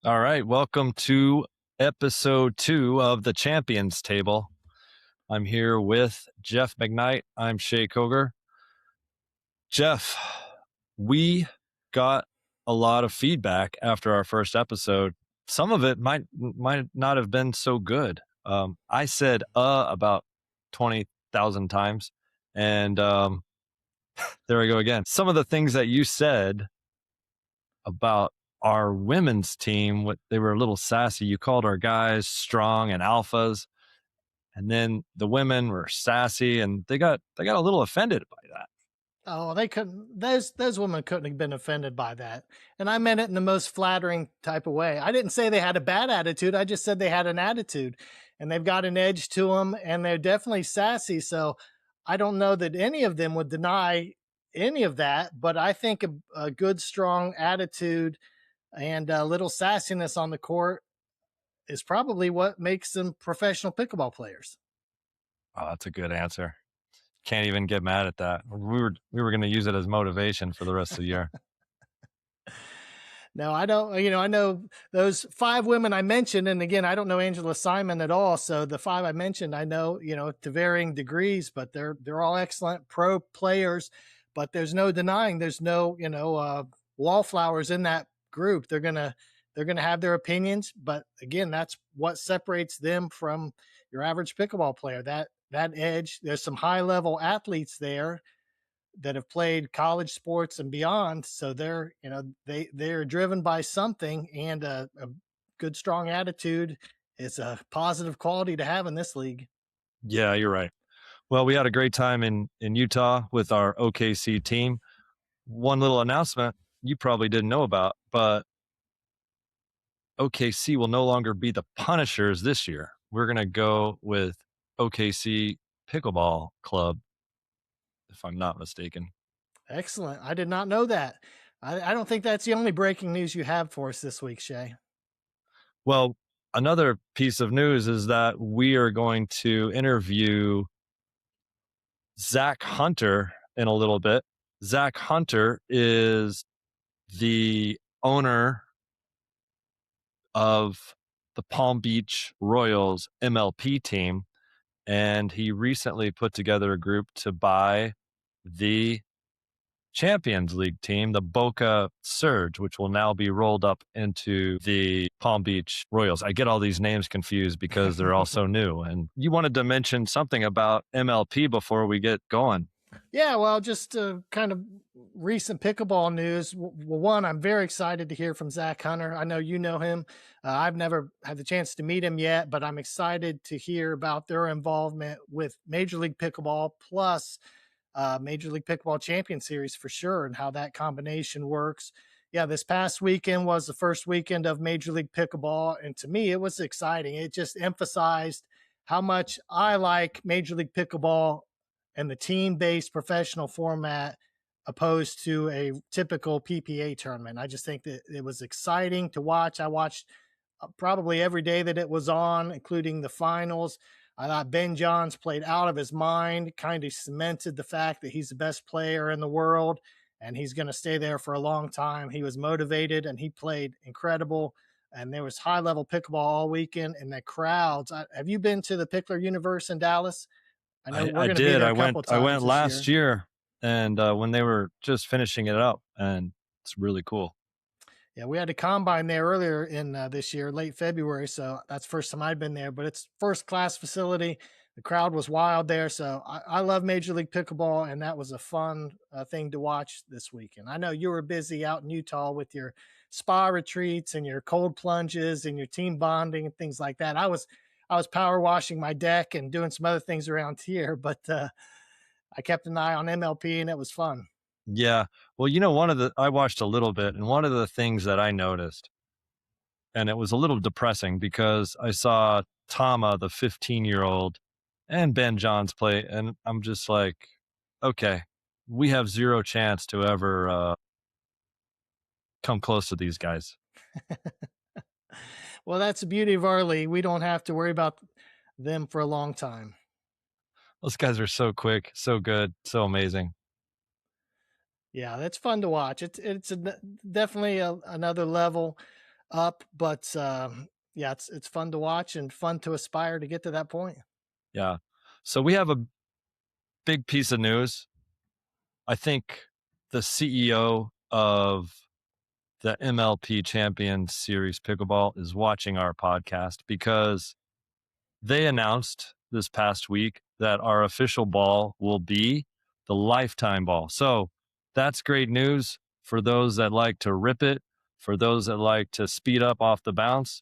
All right, welcome to episode 2 of the Champions Table. I'm here with Jeff McKnight. I'm Shay Koger. Jeff, we got a lot of feedback after our first episode. Some of it might not have been so good. I said about 20,000 times, and there I go again. Some of the things that you said about our women's team, what they were a little sassy. You called our guys strong and alphas, and then the women were sassy, and they got a little offended by that. Oh, they couldn't. Those women couldn't have been offended by that, and I meant it in the most flattering type of way. I didn't say they had a bad attitude. I just said they had an attitude, and they've got an edge to them, and they're definitely sassy. So I don't know that any of them would deny any of that, but I think a good, strong attitude and a little sassiness on the court is probably what makes them professional pickleball players. Oh, that's a good answer. Can't even get mad at that. We were going to use it as motivation for the rest of the year. No, I don't. I know those five women I mentioned, and again, I don't know Angela Simon at all. So the five I mentioned, I know, to varying degrees, but they're all excellent pro players. But there's no denying there's no, wallflowers in that group. They're gonna have their opinions, but again, that's what separates them from your average pickleball player. That edge. There's some high level athletes there that have played college sports and beyond. So they're driven by something, and a good strong attitude is a positive quality to have in this league. Yeah, you're right. Well, we had a great time in Utah with our OKC team. One little announcement you probably didn't know about, but OKC will no longer be the Punishers this year. We're going to go with OKC Pickleball Club, if I'm not mistaken. Excellent. I did not know that. I don't think that's the only breaking news you have for us this week, Shay. Well, another piece of news is that we are going to interview Zach Hunter in a little bit. Zach Hunter is the owner of the Palm Beach Royals MLP team, and he recently put together a group to buy the Champions League team, the Boca Surge, which will now be rolled up into the Palm Beach Royals. I get all these names confused because they're all so new. And you wanted to mention something about MLP before we get going. Yeah, well, just kind of recent pickleball news. Well, one, I'm very excited to hear from Zach Hunter. I know you know him. I've never had the chance to meet him yet, but I'm excited to hear about their involvement with Major League Pickleball plus Major League Pickleball Champion Series for sure, and how that combination works. Yeah, this past weekend was the first weekend of Major League Pickleball, and to me, it was exciting. It just emphasized how much I like Major League Pickleball and the team-based professional format opposed to a typical PPA tournament. I just think that it was exciting to watch. I watched probably every day that it was on, including the finals. I thought Ben Johns played out of his mind, kind of cemented the fact that he's the best player in the world and he's going to stay there for a long time. He was motivated and he played incredible. And there was high level pickleball all weekend, and the crowds. Have you been to the Pickler Universe in Dallas? I know we're I going to be did. there I a went couple I went times this last year. year, and when they were just finishing it up, and it's really cool. Yeah, we had a combine there earlier in this year, late February. So that's the first time I'd been there, but it's first class facility. The crowd was wild there. So I love Major League Pickleball, and that was a fun thing to watch this weekend. I know you were busy out in Utah with your spa retreats and your cold plunges and your team bonding and things like that. I was power washing my deck and doing some other things around here, but I kept an eye on MLP and it was fun. Yeah. Well, I watched a little bit, and one of the things that I noticed, and it was a little depressing because I saw Tama, the 15-year-old, and Ben Johns play, and I'm just like, okay, we have zero chance to ever come close to these guys. Well, that's the beauty of our league. We don't have to worry about them for a long time. Those guys are so quick, so good, so amazing. Yeah, that's fun to watch. It's definitely another level. up, but yeah, it's fun to watch and fun to aspire to get to that point. Yeah. So we have a big piece of news. I think the CEO of the MLP Champions Series Pickleball is watching our podcast because they announced this past week that our official ball will be the lifetime ball. So that's great news for those that like to rip it, for those that like to speed up off the bounce,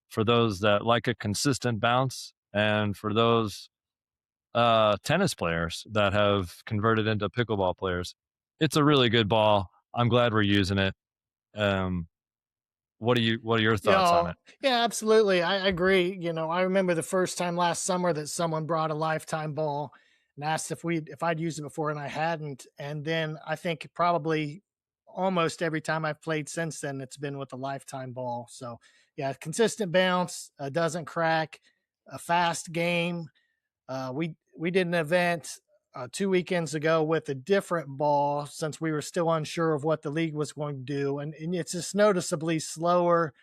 for those that like a consistent bounce, and for those tennis players that have converted into pickleball players. It's a really good ball. I'm glad we're using it. Um, what are your thoughts on Yeah, it? yeah, absolutely. I agree. I remember the first time last summer that someone brought a lifetime ball and asked if I'd used it before, and I hadn't. And then I think probably almost every time I've played since then, it's been with a lifetime ball. So yeah, consistent bounce, doesn't crack, a fast game. We did an event 2 weekends ago with a different ball since we were still unsure of what the league was going to do, and it's just noticeably slower,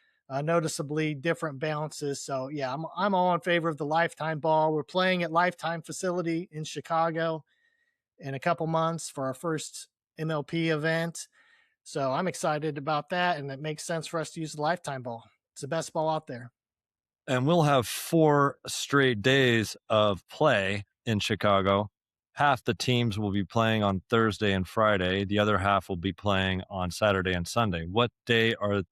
noticeably different bounces. So yeah, I'm all in favor of the lifetime ball. We're playing at Lifetime Facility in Chicago in a couple months for our first MLP event. So I'm excited about that, and it makes sense for us to use the lifetime ball. It's the best ball out there. And we'll have 4 straight days of play in Chicago. Half the teams will be playing on Thursday and Friday. The other half will be playing on Saturday and Sunday. What day are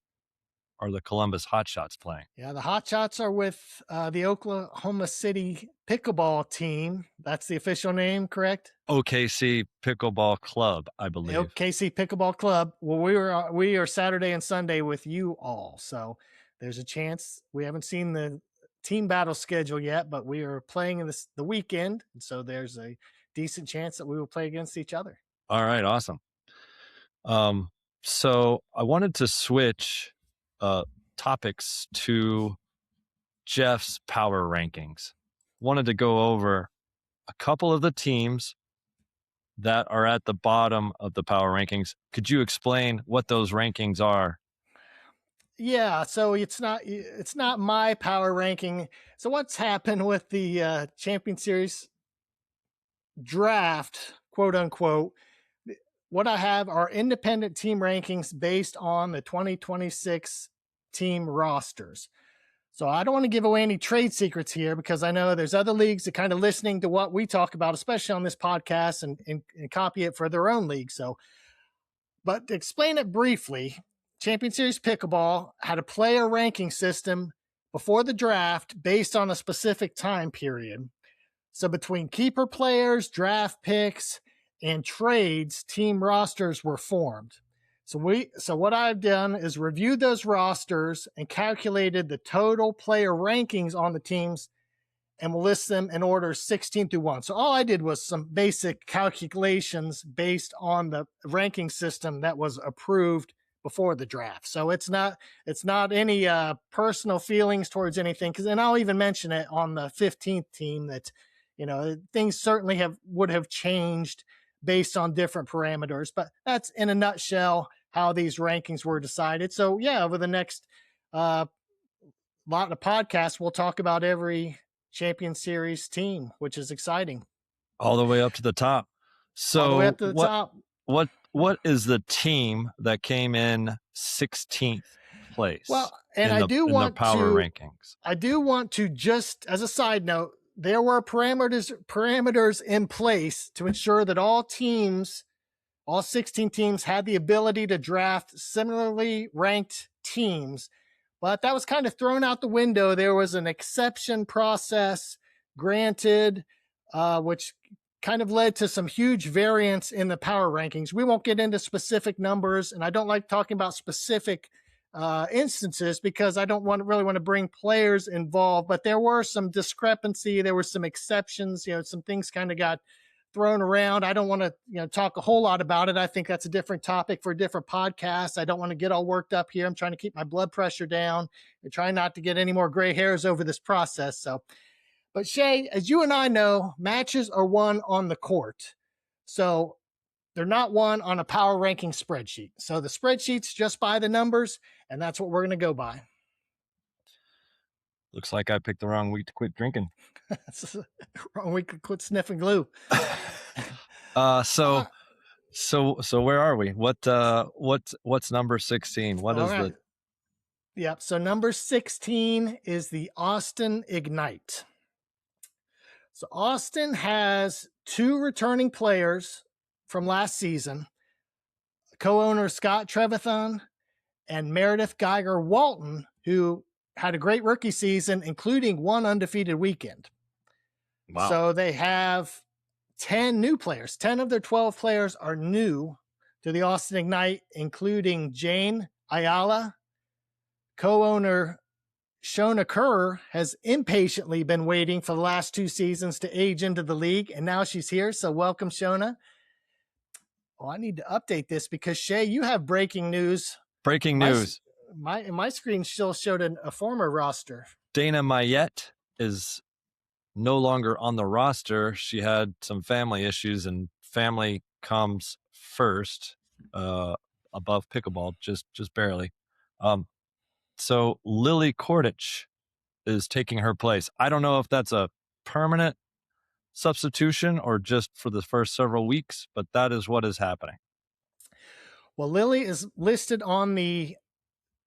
the Columbus Hotshots playing? Yeah, the Hot Shots are with the Oklahoma City pickleball team. That's the official name, correct? OKC Pickleball Club, I believe. KC Pickleball Club. Well, we are Saturday and Sunday with you all, so there's a chance. We haven't seen the team battle schedule yet, but we are playing in the weekend, and so there's a decent chance that we will play against each other. All right, awesome. Um, so I wanted to switch topics to Jeff's power rankings. Wanted to go over a couple of the teams that are at the bottom of the power rankings. Could you explain what those rankings are? Yeah, so it's not my power ranking. So what's happened with the Champion Series draft, quote unquote? What I have are independent team rankings based on the 2026 team rosters. So I don't want to give away any trade secrets here because I know there's other leagues that kind of listening to what we talk about, especially on this podcast, and copy it for their own league. So, but to explain it briefly, Champion Series Pickleball had a player ranking system before the draft based on a specific time period. So between keeper players, draft picks, and trades, team rosters were formed. So what I've done is reviewed those rosters and calculated the total player rankings on the teams, and we'll list them in order 16 through 1. So all I did was some basic calculations based on the ranking system that was approved before the draft. So it's not any personal feelings towards anything, because and I'll even mention it on the 15th team that things certainly would have changed based on different parameters, but that's in a nutshell how these rankings were decided. So yeah, over the next lot of podcasts, we'll talk about every Champion Series team, which is exciting. All the way up to the top. All the way So up to the top. what is the team that came in 16th place Well, and I do in the want power to rankings? just as a side note, there were parameters in place to ensure that all 16 teams had the ability to draft similarly ranked teams, but that was kind of thrown out the window. There was an exception process granted, which kind of led to some huge variance in the power rankings. We won't get into specific numbers, and I don't like talking about specific instances because I don't really want to bring players involved, but there were some discrepancy. There were some exceptions, some things kind of got thrown around. I don't want to, talk a whole lot about it. I think that's a different topic for a different podcast. I don't want to get all worked up here. I'm trying to keep my blood pressure down and try not to get any more gray hairs over this process. So, but Shay, as you and I know, matches are won on the court. So they're not one on a power ranking spreadsheet. So the spreadsheet's just by the numbers, and that's what we're going to go by. Looks like I picked the wrong week to quit drinking. Wrong. We could quit sniffing glue. So where are we? What's number 16? What is right. Yep. So number 16 is the Austin Ignite. So Austin has two returning players from last season, co-owner Scott Trevathan and Meredith Geiger Walton, who had a great rookie season, including one undefeated weekend. Wow. So they have 10 new players. 10 of their 12 players are new to the Austin Ignite, including Jane Ayala. Co-owner Shona Kerr has impatiently been waiting for the last two seasons to age into the league, and now she's here. So welcome, Shona. Oh, I need to update this because Shay, you have breaking news. Breaking news. My screen still showed a former roster. Dana Mayette is no longer on the roster. She had some family issues, and family comes first, above pickleball, just barely. So Lily Kordich is taking her place. I don't know if that's a permanent substitution or just for the first several weeks, but that is what is happening. Well, Lily is listed on the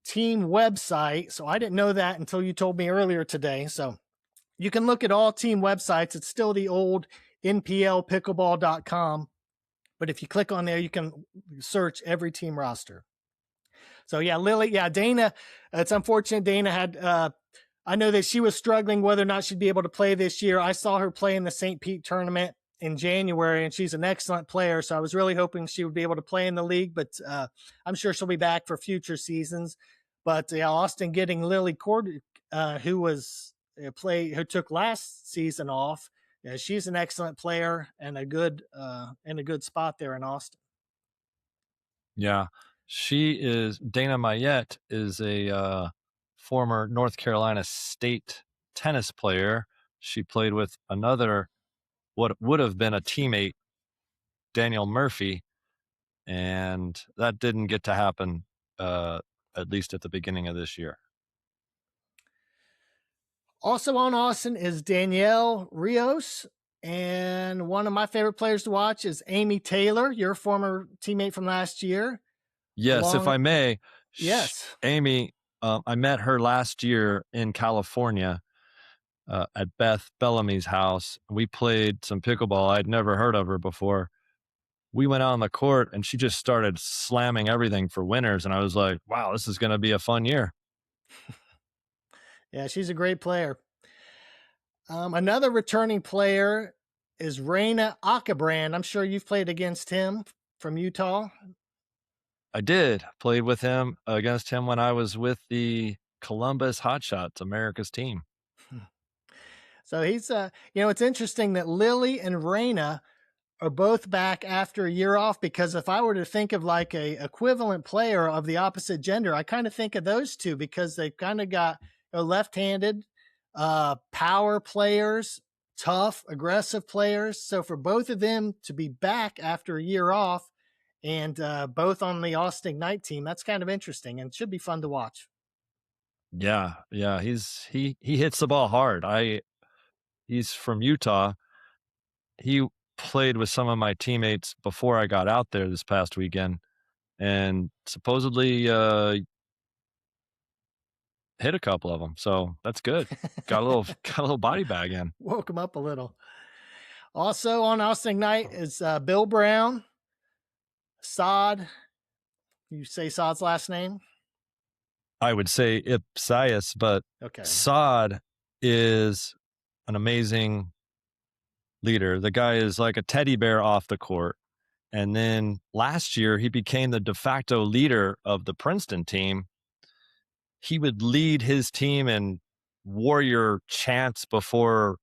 team website, so I didn't know that until you told me earlier today. So you can look at all team websites. It's still the old nplpickleball.com, but if you click on there, you can search every team roster. So yeah, Lily, yeah, Dana, it's unfortunate Dana had, I know that she was struggling whether or not she'd be able to play this year. I saw her play in the St. Pete tournament in January, and she's an excellent player. So I was really hoping she would be able to play in the league, but I'm sure she'll be back for future seasons. But yeah, Austin getting Lily Cord, who took last season off. Yeah, she's an excellent player and a good spot there in Austin. Yeah, she is. Dana Mayette is a former North Carolina State tennis player. She played with another, what would have been a teammate, Daniel Murphy, and that didn't get to happen, at least at the beginning of this year. Also on Austin is Danielle Rios, and one of my favorite players to watch is Amy Taylor, your former teammate from last year. Yes, if I may. Yes. Amy, I met her last year in California, at Beth Bellamy's house. We played some pickleball. I'd never heard of her before. We went out on the court and she just started slamming everything for winners. And I was like, wow, this is going to be a fun year. Yeah, she's a great player. Another returning player is Raina Ackerbrand. I'm sure you've played against him from Utah. I did. Played with him, against him, when I was with the Columbus Hotshots, America's team. So he's, it's interesting that Lily and Raina are both back after a year off, because if I were to think of like a equivalent player of the opposite gender, I kind of think of those two because they've kind of got left-handed power players, tough, aggressive players. So for both of them to be back after a year off and both on the Austin Ignite team, that's kind of interesting and should be fun to watch. Yeah, he hits the ball hard. He's from Utah. He played with some of my teammates before I got out there this past weekend, and supposedly hit a couple of them. So that's good. Got a little body bag in. Woke him up a little. Also on Austin Ignite is Bill Brown, Saad. You say Saad's last name? I would say Ipsias, but okay. Saad is an amazing leader. The guy is like a teddy bear off the court. And then last year, he became the de facto leader of the Princeton team. He would lead his team in warrior chants before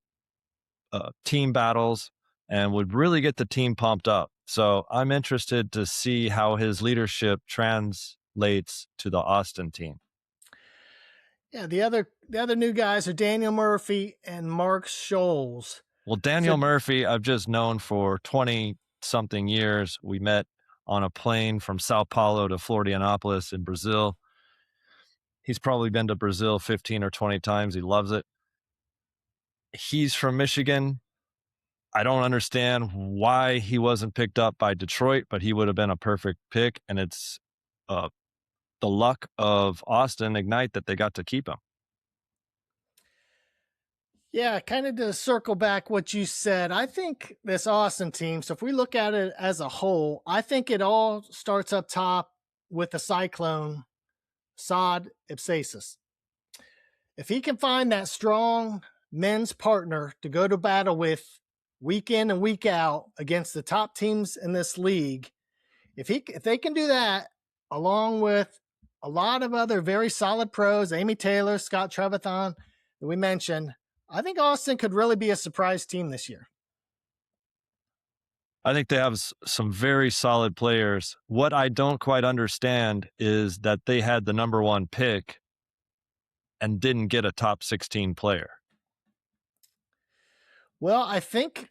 team battles and would really get the team pumped up. So I'm interested to see how his leadership translates to the Austin team. Yeah, the other new guys are Daniel Murphy and Mark Scholes. Well, Daniel Murphy, I've just known for 20 something years. We met on a plane from Sao Paulo to Florianopolis in Brazil. He's probably been to Brazil 15 or 20 times. He loves it. He's from Michigan. I don't understand why he wasn't picked up by Detroit, but he would have been a perfect pick. And it's uh, the luck of Austin Ignite that they got to keep him. Yeah, kind of to circle back what you said, I think this Austin team, so if we look at it as a whole, I think it all starts up top with the Cyclone, Saad Ipsasis. If he can find that strong men's partner to go to battle with week in and week out against the top teams in this league, if they can do that, along with a lot of other very solid pros, Amy Taylor, Scott Trevathan, that we mentioned, I think Austin could really be a surprise team this year. I think they have some very solid players. What I don't quite understand is that they had the number one pick and didn't get a top 16 player. Well, I think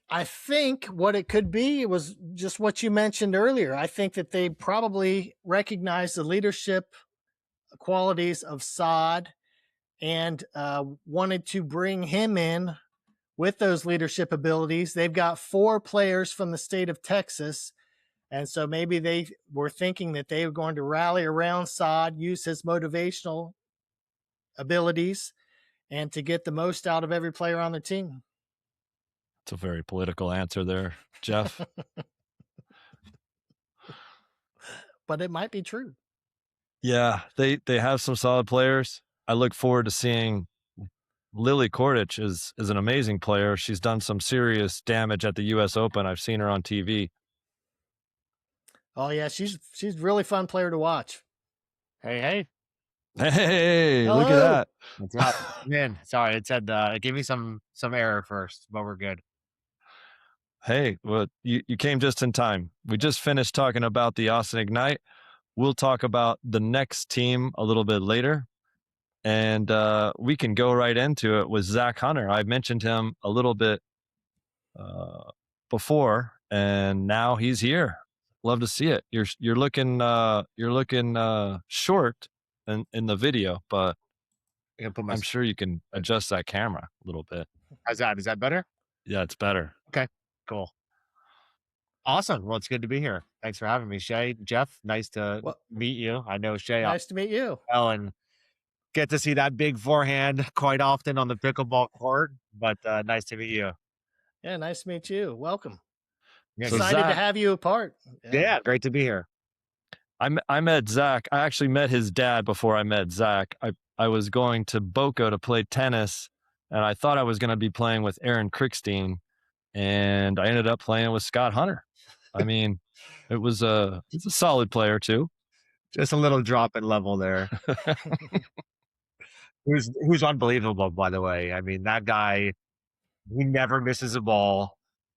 what it could be was just what you mentioned earlier. I think that they probably recognize the leadership qualities of Saad and wanted to bring him in with those leadership abilities. They've got 4 players from the state of Texas. And so maybe they were thinking that they were going to rally around Saad, use his motivational abilities, and to get the most out of every player on the team. It's a very political answer there, Jeff. But it might be true. Yeah, they have some solid players. I look forward to seeing Lily Kordich is an amazing player. She's done some serious damage at the US Open. I've seen her on TV. Oh yeah, she's really fun player to watch. Hey, hey, Hey, look at Hello. that. what's up? Man, sorry, it said it gave me some error first, but we're good. Hey, well, you came just in time. We just finished talking about the Austin Ignite. We'll talk about the next team a little bit later. And we can go right into it with Zach Hunter. I mentioned him a little bit before, and now he's here. Love to see it. You're looking short in the video, but I can put my. I'm sure you can adjust that camera a little bit. How's that? Is that better? Yeah, it's better. Okay, cool, awesome. Well, it's good to be here. Thanks for having me, Shay. Jeff, nice to Well, meet you. I know Shay nice to meet you. well, and get to see that big forehand quite often on the pickleball court. But nice to meet you. Yeah, nice to meet you. Welcome. Yeah, So Excited to Zach, have you a part. yeah, great to be here. I met Zach. I actually met his dad before I met Zach. I was going to Boca to play tennis, and I thought I was going to be playing with Aaron Crickstein, and I ended up playing with Scott Hunter. I mean, he's a solid player too. Just a little drop in level there. Who's unbelievable, by the way. I mean, that guy, he never misses a ball.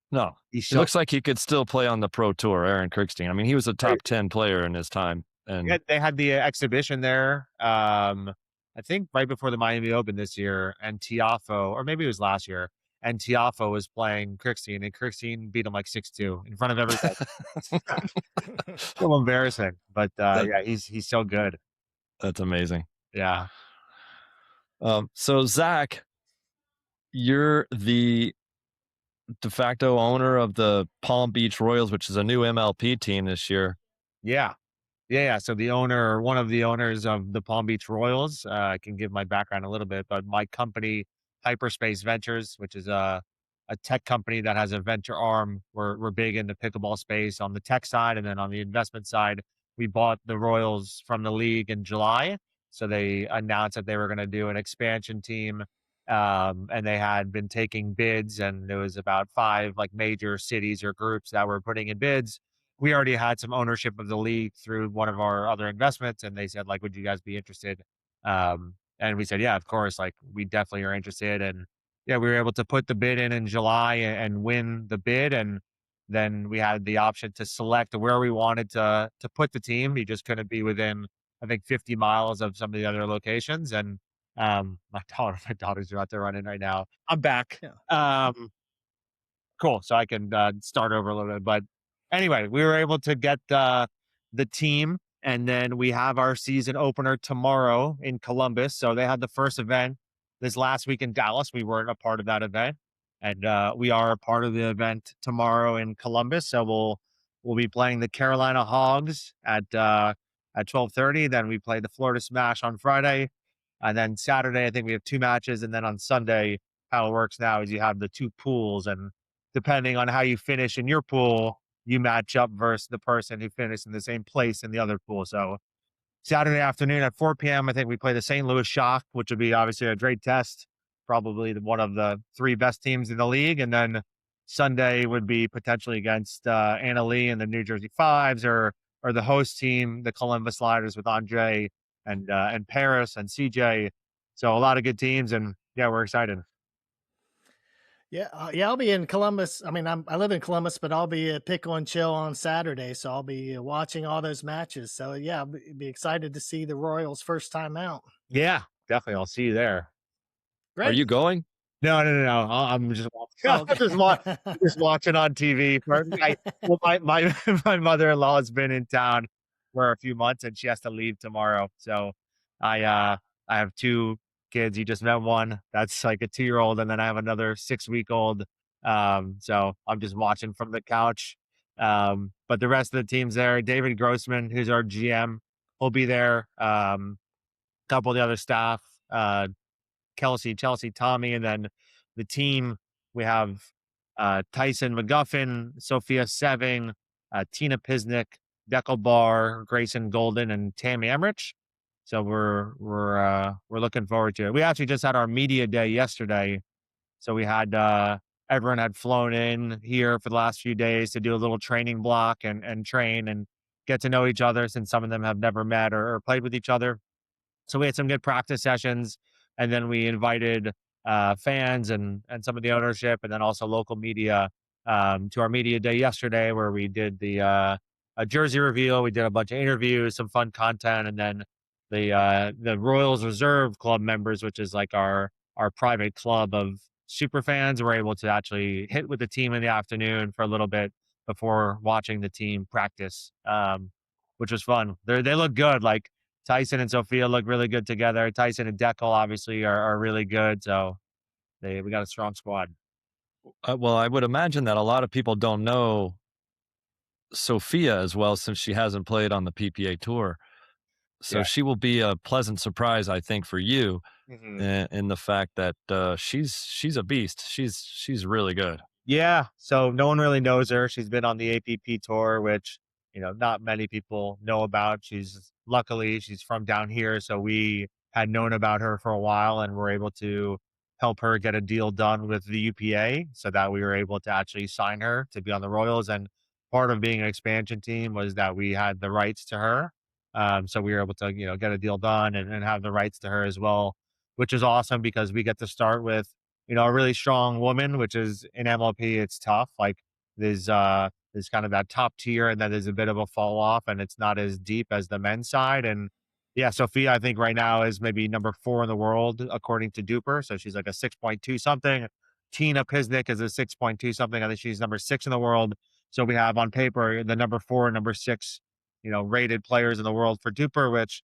No, He it shows. looks like he could still play on the pro tour, Aaron Crickstein. I mean, he was a top 10 player in his time. And Yeah, they had the exhibition there. I think right before the Miami Open this year, and Tiafo, or maybe it was last year, and Tiafo was playing Kirkstein, and Kirkstein beat him like 6-2 in front of everybody. A little embarrassing, but yeah, he's so good. that's amazing. Yeah, So Zach, you're the de facto owner of the Palm Beach Royals, which is a new MLP team this year. yeah. Yeah. So the owner, one of the owners of the Palm Beach Royals, I can give my background a little bit, but my company, Hyperspace Ventures, which is a tech company that has a venture arm. We're big in the pickleball space on the tech side, and then on the investment side, we bought the Royals from the league in July. So they announced that they were going to do an expansion team, and they had been taking bids, and there was about 5 like major cities or groups that were putting in bids. We already had some ownership of the league through one of our other investments, and they said, like, would you guys be interested? And we said, yeah, of course, like we definitely are interested. And yeah, we were able to put the bid in July and win the bid, and then we had the option to select where we wanted to put the team. You just couldn't be within, I think, 50 miles of some of the other locations. And my daughters are out there running right now. I'm back. Yeah. Cool. So I can start over a little bit, but anyway, we were able to get the team, and then we have our season opener tomorrow in Columbus. So they had the first event this last week in Dallas. We weren't a part of that event, and we are a part of the event tomorrow in Columbus. So we'll be playing the Carolina Hogs at 12:30. Then we play the Florida Smash on Friday, and then Saturday I think we have two matches, and then on Sunday how it works now is you have the two pools, and depending on how you finish in your pool, you match up versus the person who finished in the same place in the other pool. So Saturday afternoon at 4 p.m., I think we play the St. Louis Shock, which would be obviously a great test, probably one of the three best teams in the league. And then Sunday would be potentially against Anna Lee and the New Jersey Fives, or the host team, the Columbus Sliders with Andre and Paris and CJ. So a lot of good teams, and yeah, we're excited. Yeah, yeah, I'll be in Columbus. I mean, I live in Columbus, but I'll be at Pickle and Chill on Saturday, so I'll be watching all those matches. So yeah, be excited to see the Royals first time out. Yeah, definitely. I'll see you there. Are you Great. going? No. I'm just Oh, I'm just watching on TV. My my mother-in-law has been in town for a few months, and she has to leave tomorrow. So I have two kids. You just met one. That's like a 2-year-old, and then I have another 6-week-old. So I'm just watching from the couch. But the rest of the team's there. David Grossman, who's our GM, will be there. Couple of the other staff. Kelsey, Chelsea, Tommy, and then the team, we have Tyson McGuffin, Sophia Seving, Tina Pisnick, Deckel Barr, Grayson Golden, and Tammy Emrich. So we're looking forward to it. We actually just had our media day yesterday. So we had everyone had flown in here for the last few days to do a little training block and train and get to know each other, since some of them have never met or played with each other. So we had some good practice sessions, and then we invited fans and some of the ownership, and then also local media to our media day yesterday, where we did a jersey reveal. We did a bunch of interviews, some fun content, and then the Royals Reserve Club members, which is like our private club of super fans, were able to actually hit with the team in the afternoon for a little bit before watching the team practice, which was fun. They look good. Like Tyson and Sophia look really good together. Tyson and Deckel obviously are really good. So we got a strong squad. Well, I would imagine that a lot of people don't know Sophia as well, since she hasn't played on the PPA tour. So Yeah. she will be a pleasant surprise, I think, for you, Mhm. in the fact that she's a beast. She's really good. Yeah. So no one really knows her. She's been on the APP tour, which, not many people know about. Luckily, she's from down here. So we had known about her for a while, and were able to help her get a deal done with the UPA, so that we were able to actually sign her to be on the Royals. And part of being an expansion team was that we had the rights to her. So we were able to, get a deal done and have the rights to her as well, which is awesome, because we get to start with, a really strong woman, which is in MLP, it's tough. Like there's kind of that top tier, and then there's a bit of a fall off, and it's not as deep as the men's side. And yeah, Sophia, I think right now is maybe number 4 in the world according to Duper. So she's like a 6.2 something. Tina Pisnick is a 6.2 something. I think she's number 6 in the world. So we have on paper the number 4 and number 6, rated players in the world for Duper, which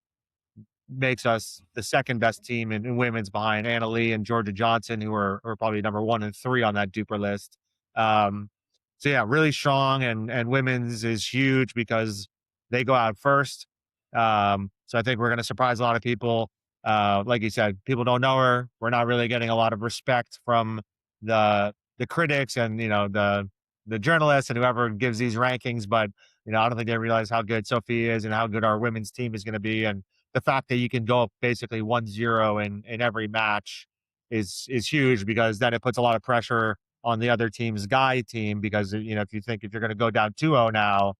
makes us the second best team in women's, behind Anna Lee and Georgia Johnson, who are probably number 1 and 3 on that Duper list. So yeah, really strong, and women's is huge because they go out first. So I think we're going to surprise a lot of people. Like you said, people don't know her. We're not really getting a lot of respect from the critics and the journalists and whoever gives these rankings. But I don't think they realize how good Sophie is and how good our women's team is going to be. And the fact that you can go up basically 1-0 in every match is huge, because then it puts a lot of pressure on the other team's guy team, because if you're going to go down 2-0 now,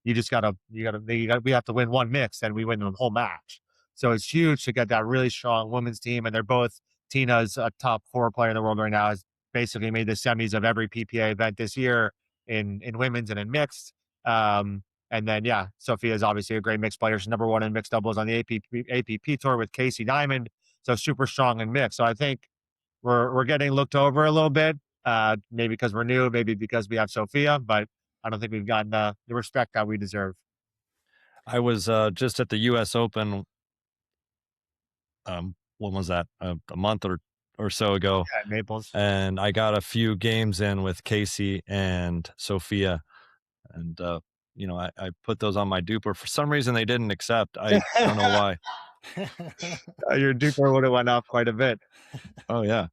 you just we have to win one mix and we win the whole match. So it's huge to get that really strong women's team. And they're both, Tina's a top 4 player in the world right now, has basically made the semis of every PPA event this year in women's and in mixed. And then, yeah, Sophia is obviously a great mixed player. She's number 1 in mixed doubles on the APP tour with Casey Diamond. So super strong in mixed. So I think we're getting looked over a little bit, maybe because we're new, maybe because we have Sophia, but I don't think we've gotten the respect that we deserve. I was just at the U.S. Open. When was that? A month or so ago, Yeah, Naples. and I got a few games in with Casey and Sophia, and I put those on my duper. For some reason, they didn't accept. I don't know why. Your duper would have went up quite a bit. Oh yeah.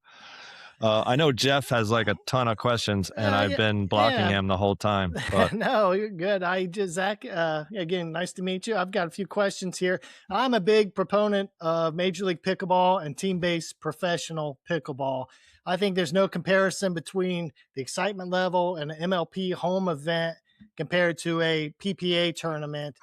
I know Jeff has like a ton of questions, and I've Yeah, been blocking yeah. him the whole time. But No, you're good. I just Zach. Again, nice to meet you. I've got a few questions here. I'm a big proponent of Major League Pickleball and team-based professional pickleball. I think there's no comparison between the excitement level and an MLP home event compared to a PPA tournament.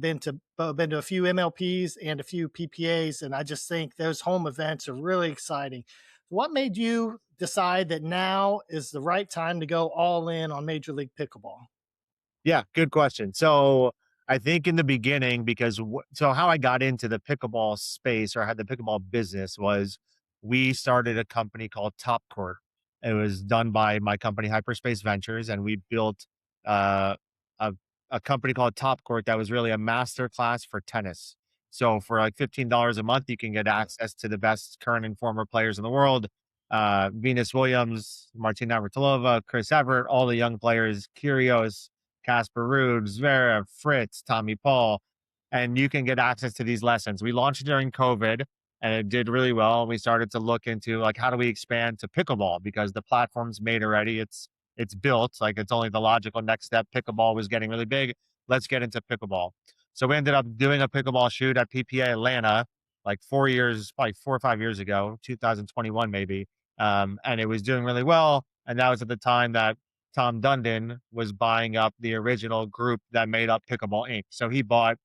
Been to a few MLPs and a few PPAs, and I just think those home events are really exciting. What made you decide that now is the right time to go all in on Major League Pickleball? Yeah, good question. So I think in the beginning, because so how I got into the pickleball space or had the pickleball business was we started a company called Top Court. It was done by my company Hyperspace Ventures, and we built uh, a a company called Top Court that was really a master class for tennis. So for like $15 a month, you can get access to the best current and former players in the world. Venus Williams, Martina Navratilova, Chris Everett, all the young players, Kyrgios, Casper Ruud, Zverev, Fritz, Tommy Paul, and you can get access to these lessons. We launched during COVID and it did really well. We started to look into like how do we expand to pickleball because the platform's made already. It's built, like it's only the logical next step. Pickleball was getting really big. Let's get into pickleball. So we ended up doing a pickleball shoot at PPA Atlanta like 4 years, probably 4 or 5 years ago, 2021 maybe. And it was doing really well. And that was at the time that Tom Dundon was buying up the original group that made up Pickleball Inc. So he bought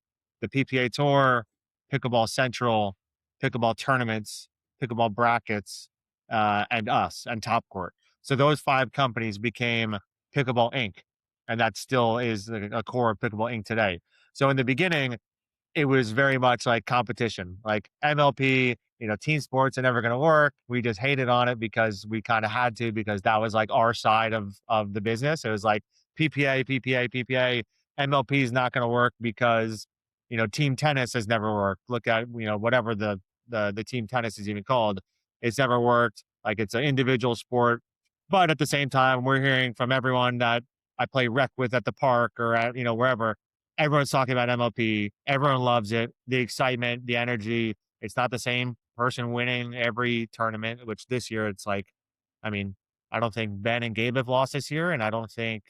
the PPA Tour, Pickleball Central, Pickleball Tournaments, Pickleball Brackets, and us and Top Court. So those five companies became Pickleball Inc. And that still is a core of Pickleball Inc. today. So in the beginning, it was very much like competition, like MLP, team sports are never going to work. We just hated on it because we kind of had to, because that was like our side of the business. It was like PPA, PPA, PPA. MLP is not going to work because, team tennis has never worked. Look at, whatever the team tennis is even called. It's never worked. Like it's an individual sport. But at the same time, we're hearing from everyone that I play rec with at the park or at, wherever. Everyone's talking about MLP. Everyone loves it. The excitement, the energy. It's not the same person winning every tournament, which this year it's like, I mean, I don't think Ben and Gabe have lost this year, and I don't think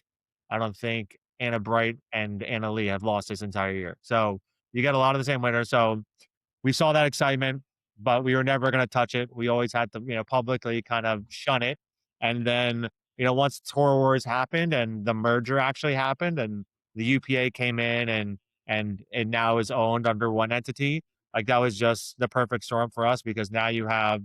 Anna Bright and Anna Lee have lost this entire year. So you get a lot of the same winners. So we saw that excitement, but we were never going to touch it. We always had to, publicly kind of shun it. And then, once Tour Wars happened and the merger actually happened and the UPA came in and it now is owned under one entity, like that was just the perfect storm for us because now you have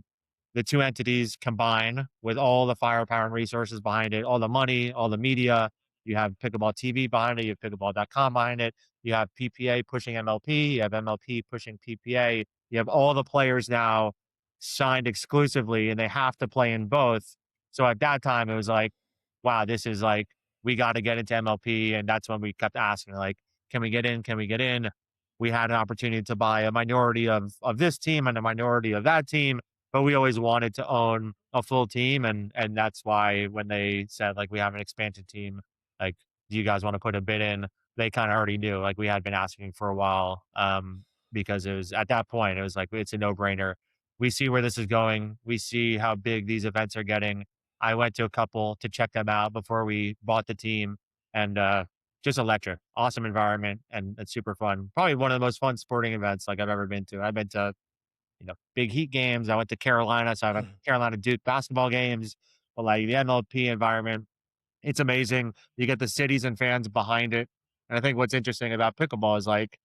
the two entities combine with all the firepower and resources behind it, all the money, all the media. You have Pickleball TV behind it, you have pickleball.com behind it, you have PPA pushing MLP, you have MLP pushing PPA, you have all the players now signed exclusively and they have to play in both. So at that time, it was like, wow, this is like, we got to get into MLP. And that's when we kept asking, like, can we get in? Can we get in? We had an opportunity to buy a minority of this team and a minority of that team, but we always wanted to own a full team. And that's why when they said, like, we have an expansion team, like, do you guys want to put a bid in? They kind of already knew, like, we had been asking for a while. Because it was at that point, it was like, it's a no brainer. We see where this is going. We see how big these events are getting. I went to a couple to check them out before we bought the team and, just electric, awesome environment and it's super fun. Probably one of the most fun sporting events like I've ever been to. I've been to, big Heat games. I went to Carolina, so I went to Carolina Duke basketball games. But like the MLP environment, it's amazing. You get the cities and fans behind it. And I think what's interesting about pickleball is like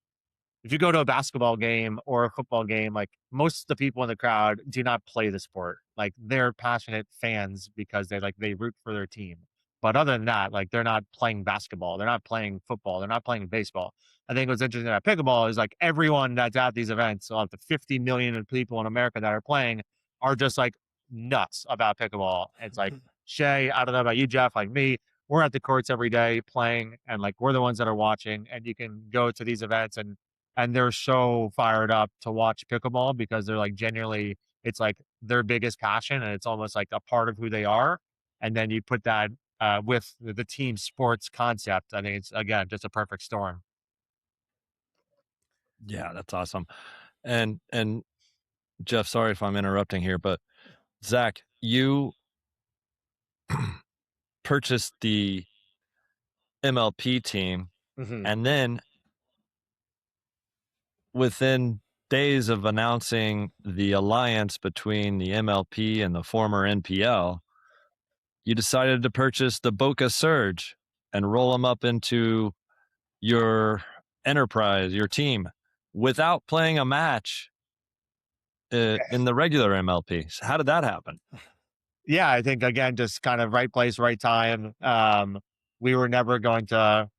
if you go to a basketball game or a football game, like most of the people in the crowd do not play the sport. Like they're passionate fans because they root for their team. But other than that, like they're not playing basketball, they're not playing football, they're not playing baseball. I think what's interesting about pickleball is like everyone that's at these events, so like the 50 million people in America that are playing, are just like nuts about pickleball. It's like Shay, I don't know about you, Jeff, like me, we're at the courts every day playing, and like we're the ones that are watching, and you can go to these events and they're so fired up to watch pickleball because they're like genuinely, it's like their biggest passion and it's almost like a part of who they are. And then you put that with the team sports concept. I think it's again just a perfect storm. Yeah, that's awesome. And Jeff, sorry if I'm interrupting here, but Zach, you purchased the MLP team, Mhm. and then within days of announcing the alliance between the MLP and the former NPL, you decided to purchase the Boca Surge and roll them up into your enterprise, your team, without playing a match in the regular MLP. So how did that happen? Yeah, I think again, just kind of right place, right time. We were never going to,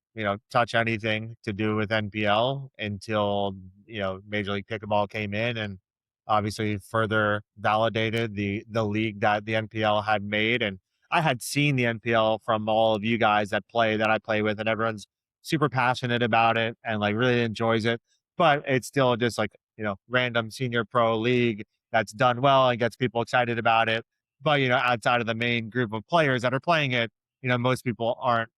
touch anything to do with NPL until, Major League Pickleball came in and obviously further validated the league that the NPL had made. And I had seen the NPL from all of you guys that I play with, and everyone's super passionate about it and like really enjoys it. But it's still just like, random senior pro league that's done well and gets people excited about it, but, outside of the main group of players that are playing it, most people aren't,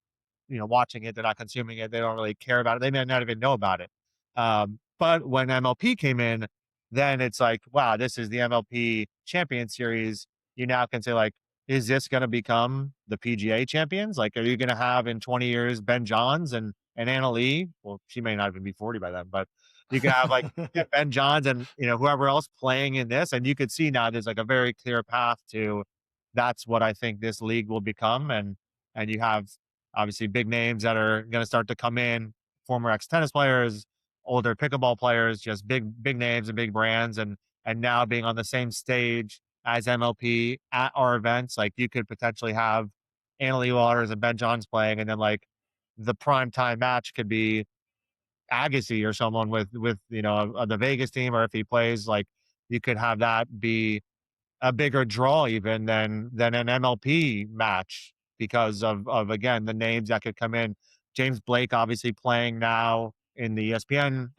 watching it. They're not consuming it. They don't really care about it. They may not even know about it. But when MLP came in, then it's like, wow, this is the MLP Champion Series. You now can say like, is this going to become the PGA champions? Like, are you going to have in 20 years Ben Johns and Anna Lee? Well, she may not even be 40 by then, but you can have like Ben Johns and whoever else playing in this, and you could see now there's like a very clear path to that's what I think this league will become, and you have obviously big names that are going to start to come in, former ex tennis players, older pickleball players, just big names and big brands, and now being on the same stage as MLP at our events, like you could potentially have Anna Lee Waters and Ben Johns playing, and then like the prime time match could be Agassi or someone with the Vegas team, or if he plays, like you could have that be a bigger draw even than an MLP match because of again the names that could come in. James Blake obviously playing now in the ESPN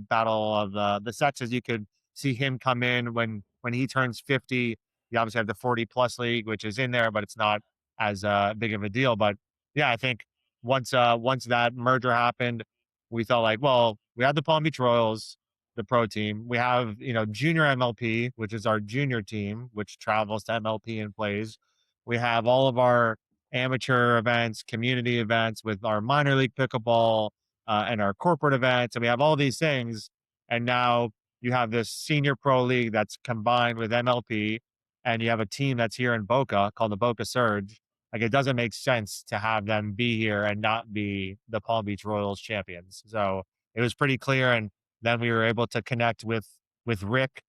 battle of the sexes. You could see him come in when he turns 50. You obviously have the 40 plus league, which is in there, but it's not as big of a deal. But yeah, I think once that merger happened, we thought like, well, we had the Palm Beach Royals, the pro team. We have, junior MLP, which is our junior team, which travels to MLP and plays. We have all of our amateur events, community events with our minor league pickleball and our corporate events. And we have all these things. And now you have this senior pro league that's combined with MLP. And you have a team that's here in Boca called the Boca Surge. Like it doesn't make sense to have them be here and not be the Palm Beach Royals champions. So it was pretty clear. And then we were able to connect with Rick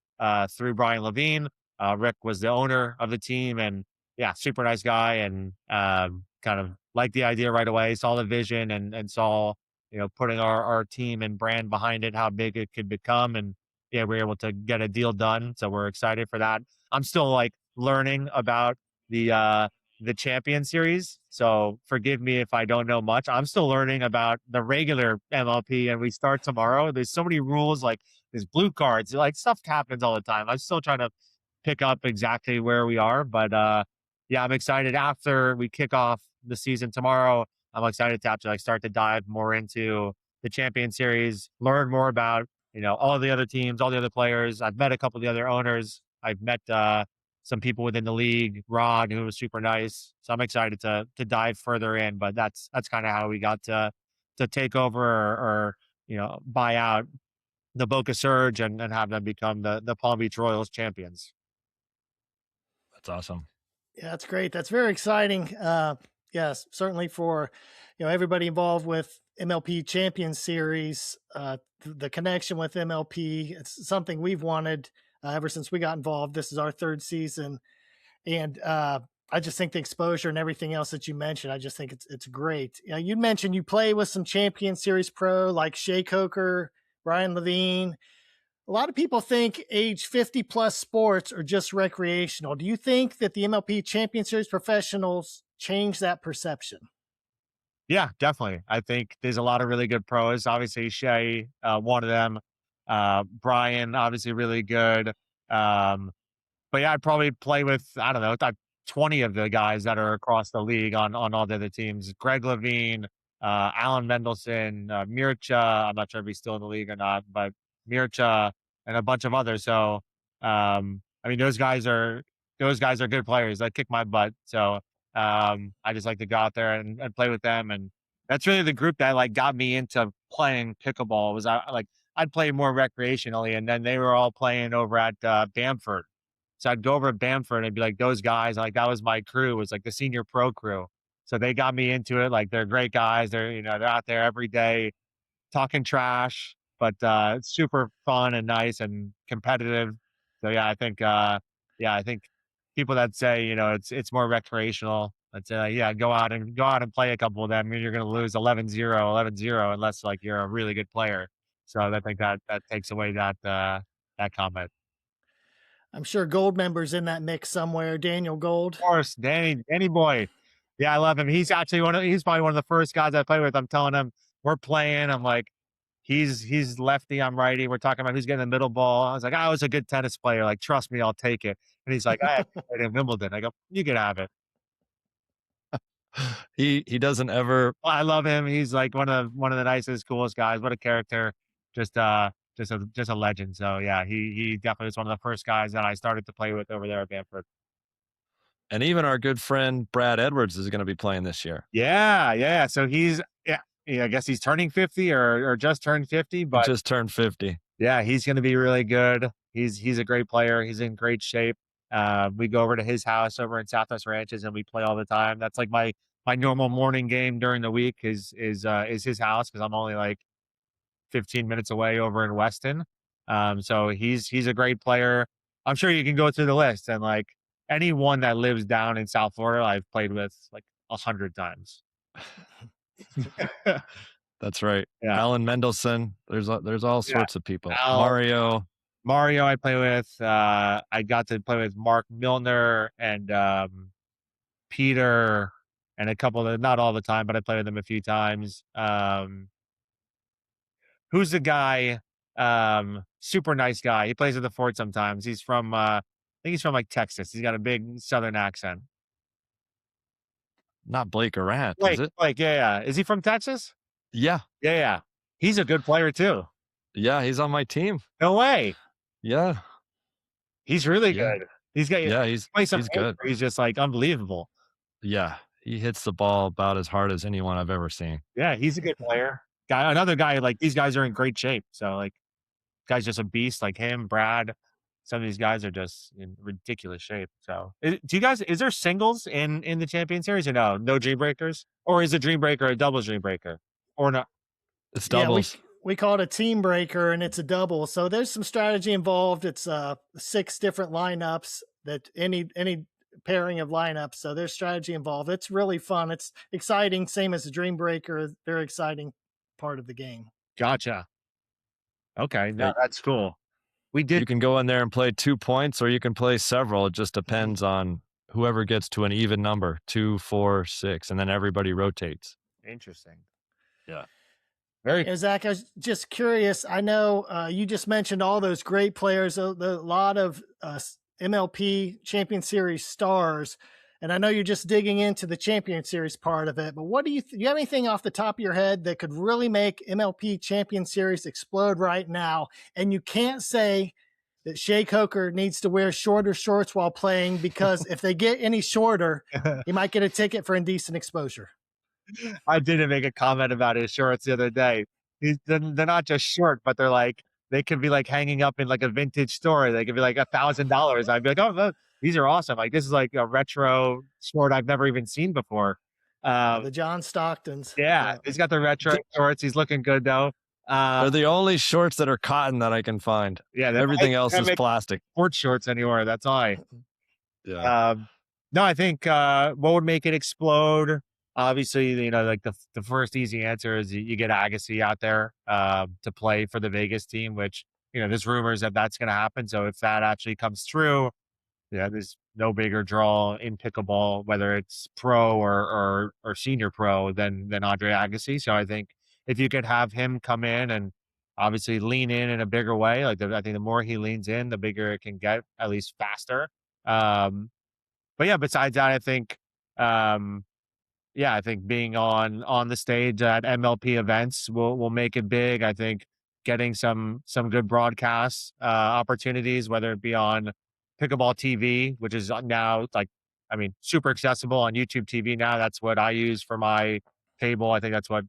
through Brian Levine. Rick was the owner of the team, and yeah, super nice guy, and kind of liked the idea right away. Saw the vision and saw putting our team and brand behind it, how big it could become, and yeah, we were able to get a deal done. So we're excited for that. I'm still like learning about the champion series. So forgive me if I don't know much. I'm still learning about the regular MLP, and we start tomorrow. There's so many rules, like there's blue cards, like stuff happens all the time. I'm still trying to pick up exactly where we are, but yeah, I'm excited after we kick off the season tomorrow. I'm excited to actually like start to dive more into the champion series, learn more about, all the other teams, all the other players. I've met a couple of the other owners. I've met some people within the league, Ron, who was super nice. So I'm excited to dive further in. But that's kind of how we got to take over or buy out the Boca Surge and have them become the Palm Beach Royals champions. That's awesome. Yeah, that's great. That's very exciting. Yes, certainly for everybody involved with MLP Champions Series. The connection with MLP, it's something we've wanted ever since we got involved. This is our third season, and I just think the exposure and everything else that you mentioned, I just think it's great. You mentioned you play with some Champion Series pro like Shea Coker, Brian Levine. A lot of people think age 50 plus sports are just recreational. Do you think that the MLP Champion Series professionals change that perception? Yeah, definitely. I think there's a lot of really good pros. Obviously, Shea, one of them. Brian, obviously, really good. Um, But yeah, I'd probably play with, I don't know, 20 of the guys that are across the league on all the other teams. Greg Levine, Alan Mendelson, Mircha. I'm not sure if he's still in the league or not, but Mircha and a bunch of others. So, I mean, those guys are good players. They kick my butt. So, I just like to go out there and play with them. And that's really the group that like got me into playing pickleball. Was I like I'd play more recreationally, and then they were all playing over at Bamford. So I'd go over to Bamford and I'd be like, those guys, like that was my crew, was like the senior pro crew. So they got me into it. Like they're great guys. They're out there every day talking trash, but it's super fun and nice and competitive. So yeah, I think people that say, it's more recreational, let's say, yeah, go out and play a couple of them. And you're gonna lose 11-0, 11-0 unless like you're a really good player. So I think that takes away that comment. I'm sure Gold member's in that mix somewhere. Daniel Gold. Course, Danny boy. Yeah, I love him. He's probably one of the first guys I play with. I'm telling him we're playing. I'm like, he's lefty, I'm righty. We're talking about who's getting the middle ball. I was like, I was a good tennis player. Like, trust me, I'll take it. And he's like, I actually played in Wimbledon. I go, you can have it. He doesn't ever. Well, I love him. He's like one of the nicest, coolest guys. What a character. Just just a legend. So yeah, he definitely was one of the first guys that I started to play with over there at Bamford. And even our good friend Brad Edwards is going to be playing this year. Yeah, yeah. So yeah, I guess he's turning 50 or just turned 50, He but just turned 50. yeah, he's going to be really good. He's a great player. He's in great shape. We go over to his house over in Southwest Ranches and we play all the time. That's like my normal morning game during the week is his house because I'm only like 15 minutes away over in Weston. So he's a great player. I'm sure you can go through the list and like anyone that lives down in South Florida, I've played with like 100 times. That's right. Yeah, Alan Mendelson. There's all yeah. sorts of people. Al, Mario, I play with. I got to play with Mark Milner and Peter, and a couple of not all the time, but I played with them a few times. Who's the guy? Super nice guy. He plays at the fort sometimes. He's from I think he's from like Texas. He's got a big southern accent. Not Blake Arant, is Blake, it? Blake, yeah, yeah. Is he from Texas? Yeah. Yeah, yeah. He's a good player too. Yeah, he's on my team. No way. Yeah. He's really Yeah. good. He's got Yeah, play some he's games good. where he's just like unbelievable. Yeah. He hits the ball about as hard as anyone I've ever seen. Yeah, he's a good player. Another guy, like these guys are in great shape. So like guy's just a beast, like him, Brad. Some of these guys are just in ridiculous shape. So is there singles in the champion series or no? No dream breakers? Or is a dream breaker a double dream breaker? Or not? It's Yeah, doubles. we call it a team breaker and it's a double. So there's some strategy involved. It's 6 different lineups that any pairing of lineups. So there's strategy involved. It's really fun. It's exciting. Same as the dream breaker. Very exciting part of the game. Gotcha. Okay, no, Yeah, that's cool. We you did can go in there and play 2 points or you can play several. It just depends on whoever gets to an even number, 2, 4, 6, and then everybody rotates. interesting. Yeah. Very And Zach, I was just curious. I know you just mentioned all those great players, a lot of MLP Champion Series stars, and I know you're just digging into the Champion Series part of it. But what do you have anything off the top of your head that could really make MLP Champion Series explode right now? And you can't say that Shea Coker needs to wear shorter shorts while playing because if they get any shorter, he might get a ticket for indecent exposure. I didn't make a comment about his shorts the other day. They're not just short, but they could be like hanging up in like a vintage store. They could be like $1,000. I'd be like, oh, look, these are awesome. Like this is like a retro short I've never even seen before. The John Stocktons. Yeah, he's got the retro shorts. He's looking good though. They're the only shorts that are cotton that I can find. Yeah, Everything else is plastic. Sports shorts anymore. That's all. Yeah. No, I think what would make it explode? Obviously, like the first easy answer is you get Agassi out there to play for the Vegas team, which there's rumors that that's going to happen. So if that actually comes true, yeah, there's no bigger draw in pickleball, whether it's pro or senior pro than Andre Agassi. So I think if you could have him come in and obviously lean in a bigger way, like I think the more he leans in, the bigger it can get, at least faster. Um, but yeah, besides that, I think yeah, I think being on the stage at MLP events will make it big. I think getting some good broadcast opportunities, whether it be on Pickleball TV, which is now like, I mean, super accessible on YouTube TV now. That's what I use for my cable. I think that's what,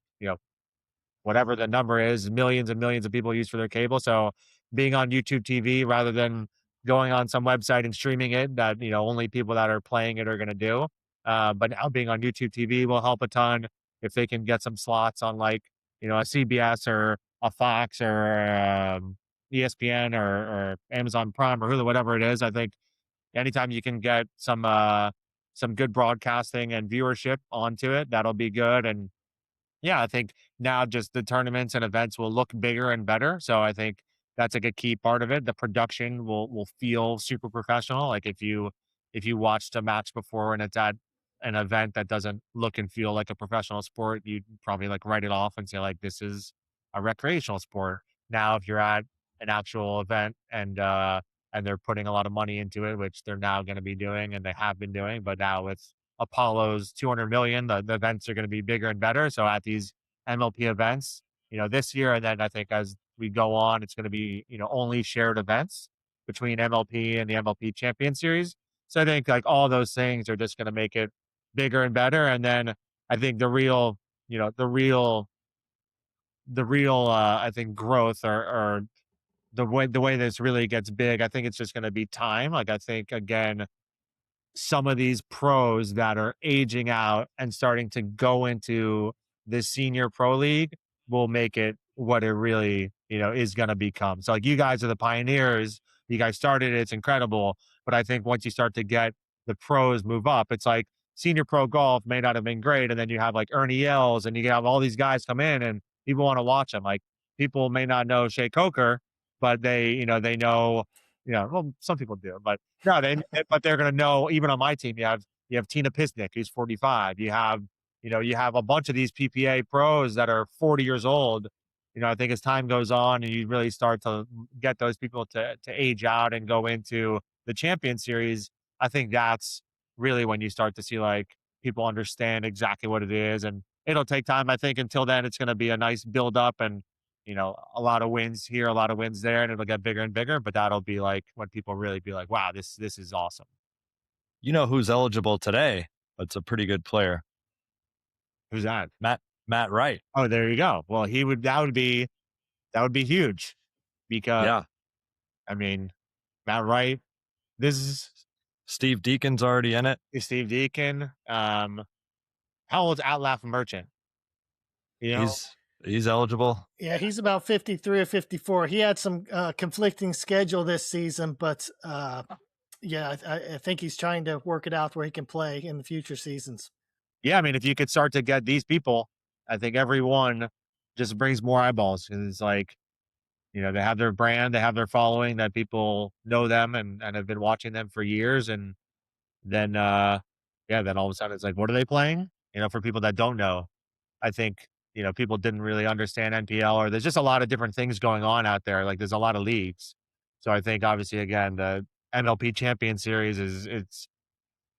whatever the number is, millions and millions of people use for their cable. So being on YouTube TV rather than going on some website and streaming it that, only people that are playing it are going to do. But now being on YouTube TV will help a ton if they can get some slots on like, a CBS or a Fox or ESPN or Amazon Prime or Hulu, whatever it is. I think anytime you can get some good broadcasting and viewership onto it, that'll be good. And yeah, I think now just the tournaments and events will look bigger and better. So I think that's like a key part of it. The production will feel super professional. Like if you watched a match before and it's at an event that doesn't look and feel like a professional sport, you'd probably like write it off and say like this is a recreational sport. Now if you're at an actual event and they're putting a lot of money into it, which they're now going to be doing and they have been doing, but now with Apollo's 200 million, the events are going to be bigger and better. So at these MLP events, this year, and then I think as we go on, it's going to be, only shared events between MLP and the MLP Champion Series. So I think like all those things are just going to make it bigger and better. And then I think the real I think growth or the way this really gets big, I think it's just going to be time. Like I think again, some of these pros that are aging out and starting to go into the senior pro league will make it what it really, is going to become. So like you guys are the pioneers. You guys started it. It's incredible. But I think once you start to get the pros move up, it's like senior pro golf may not have been great. And then you have like Ernie Els and you have all these guys come in and people want to watch them. Like people may not know Shea Coker, but they know, well, some people do, but no, but they're going to know. Even on my team, you have Tina Pisnick, who's 45. You have a bunch of these PPA pros that are 40 years old. I think as time goes on and you really start to get those people to age out and go into the Champion Series, I think that's really when you start to see like people understand exactly what it is, and it'll take time. I think until then, it's going to be a nice build up and a lot of wins here, a lot of wins there, and it'll get bigger and bigger. But that'll be like when people really be like, "Wow, this is awesome." You know who's eligible today? That's a pretty good player. Who's that? Matt Wright. Oh, there you go. Well, that would be huge because Yeah. I mean, Matt Wright. This is Steve Deacon's already in it. Steve Deacon. How old's Outlaf Merchant? He's eligible. Yeah, he's about 53 or 54. He had some conflicting schedule this season, but yeah, I think he's trying to work it out where he can play in the future seasons. Yeah, I mean, if you could start to get these people, I think everyone just brings more eyeballs because it's like, they have their brand, they have their following, that people know them and have been watching them for years. And then, yeah, then all of a sudden it's like, what are they playing? For people that don't know, I think, people didn't really understand NPL, or there's just a lot of different things going on out there. Like there's a lot of leagues. So I think obviously, again, the MLP Champion Series it's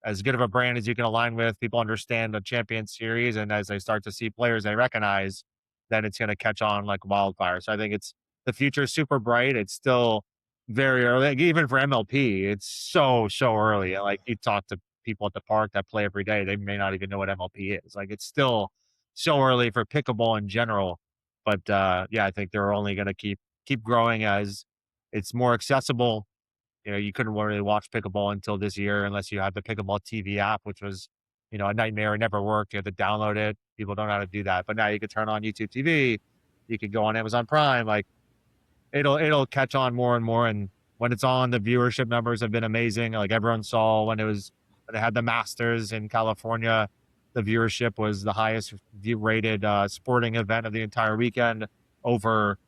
as good of a brand as you can align with. People understand the Champion Series, and as they start to see players they recognize, then it's going to catch on like wildfire. So I think the future is super bright. It's still very early, like, even for MLP. It's so early. Like you talk to people at the park that play every day, they may not even know what MLP is. Like it's still so early for pickleball in general. But yeah, I think they're only going to keep growing as it's more accessible. You couldn't really watch pickleball until this year unless you had the Pickleball TV app, which was, a nightmare. It never worked. You had to download it. People don't know how to do that. But now you could turn on YouTube TV. You could go on Amazon Prime. Like it'll catch on more and more. And when it's on, the viewership numbers have been amazing. Like everyone saw when they had the Masters in California, the viewership was the highest rated sporting event of the entire weekend, over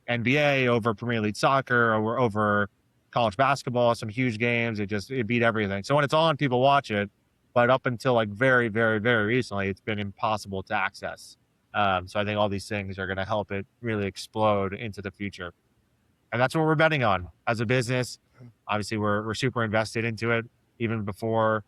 NBA, over Premier League soccer, over college basketball, some huge games. It beat everything. So when it's on, people watch it. But up until like very, very, very recently, it's been impossible to access. So I think all these things are going to help it really explode into the future, and that's what we're betting on as a business. Obviously, we're super invested into it even before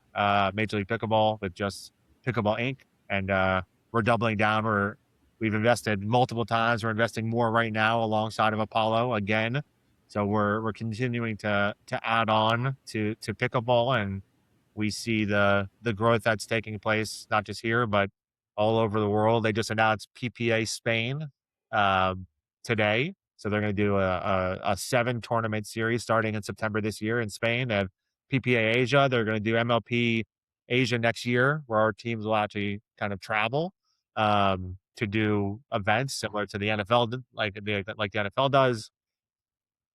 Major League Pickleball with just Pickleball Inc. And we're doubling down. We've invested multiple times. We're investing more right now alongside of Apollo again. So we're continuing to add on to pickleball, and we see the growth that's taking place not just here but all over the world. They just announced PPA Spain today, so they're going to do a 7 tournament series starting in September this year in Spain. They have PPA Asia. They're going to do MLP Asia next year, where our teams will actually kind of travel to do events similar to the NFL, like the NFL does.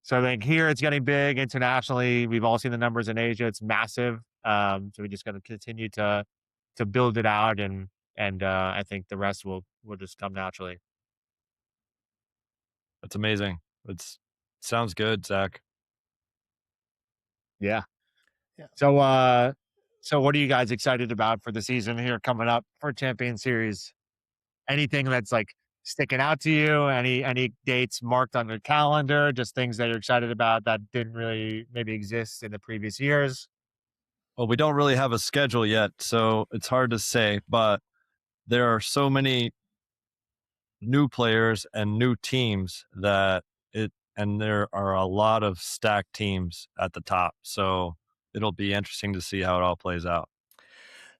So I think here it's getting big internationally. We've all seen the numbers in Asia; it's massive. So we just got to continue to build it out, and I think the rest will just come naturally. That's amazing. Sounds good, Zach. Yeah. Yeah. So what are you guys excited about for the season here coming up for Champion Series? Anything that's like sticking out to you? Any dates marked on your calendar? Just things that you're excited about that didn't really maybe exist in the previous years? Well, we don't really have a schedule yet, so it's hard to say, but there are so many new players and new teams and there are a lot of stacked teams at the top. So it'll be interesting to see how it all plays out.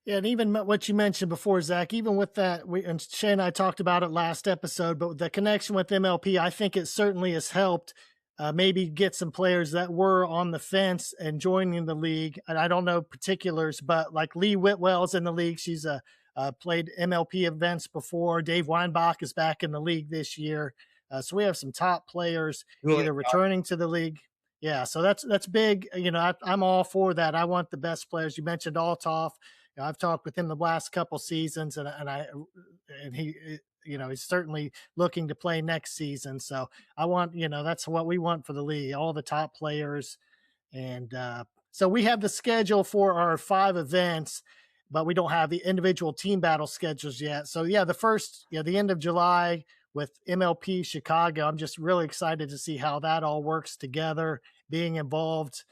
Yeah, and even what you mentioned before, Zach, even with that, and Shay and I talked about it last episode, but with the connection with MLP, I think it certainly has helped maybe get some players that were on the fence and joining the league. And I don't know particulars, but like Lee Whitwell's in the league. She's played MLP events before. Dave Weinbach is back in the league this year. So we have some top players Really? either returning to the league. Yeah, so that's big. You know, I'm all for that. I want the best players. You mentioned Altoff. I've talked with him the last couple seasons, and he, you know, he's certainly looking to play next season. So I want, you know, that's what we want for the league, all the top players. And so we have the schedule for our 5 events, but we don't have the individual team battle schedules yet. So yeah, the end of July with MLP Chicago, I'm just really excited to see how that all works together, being involved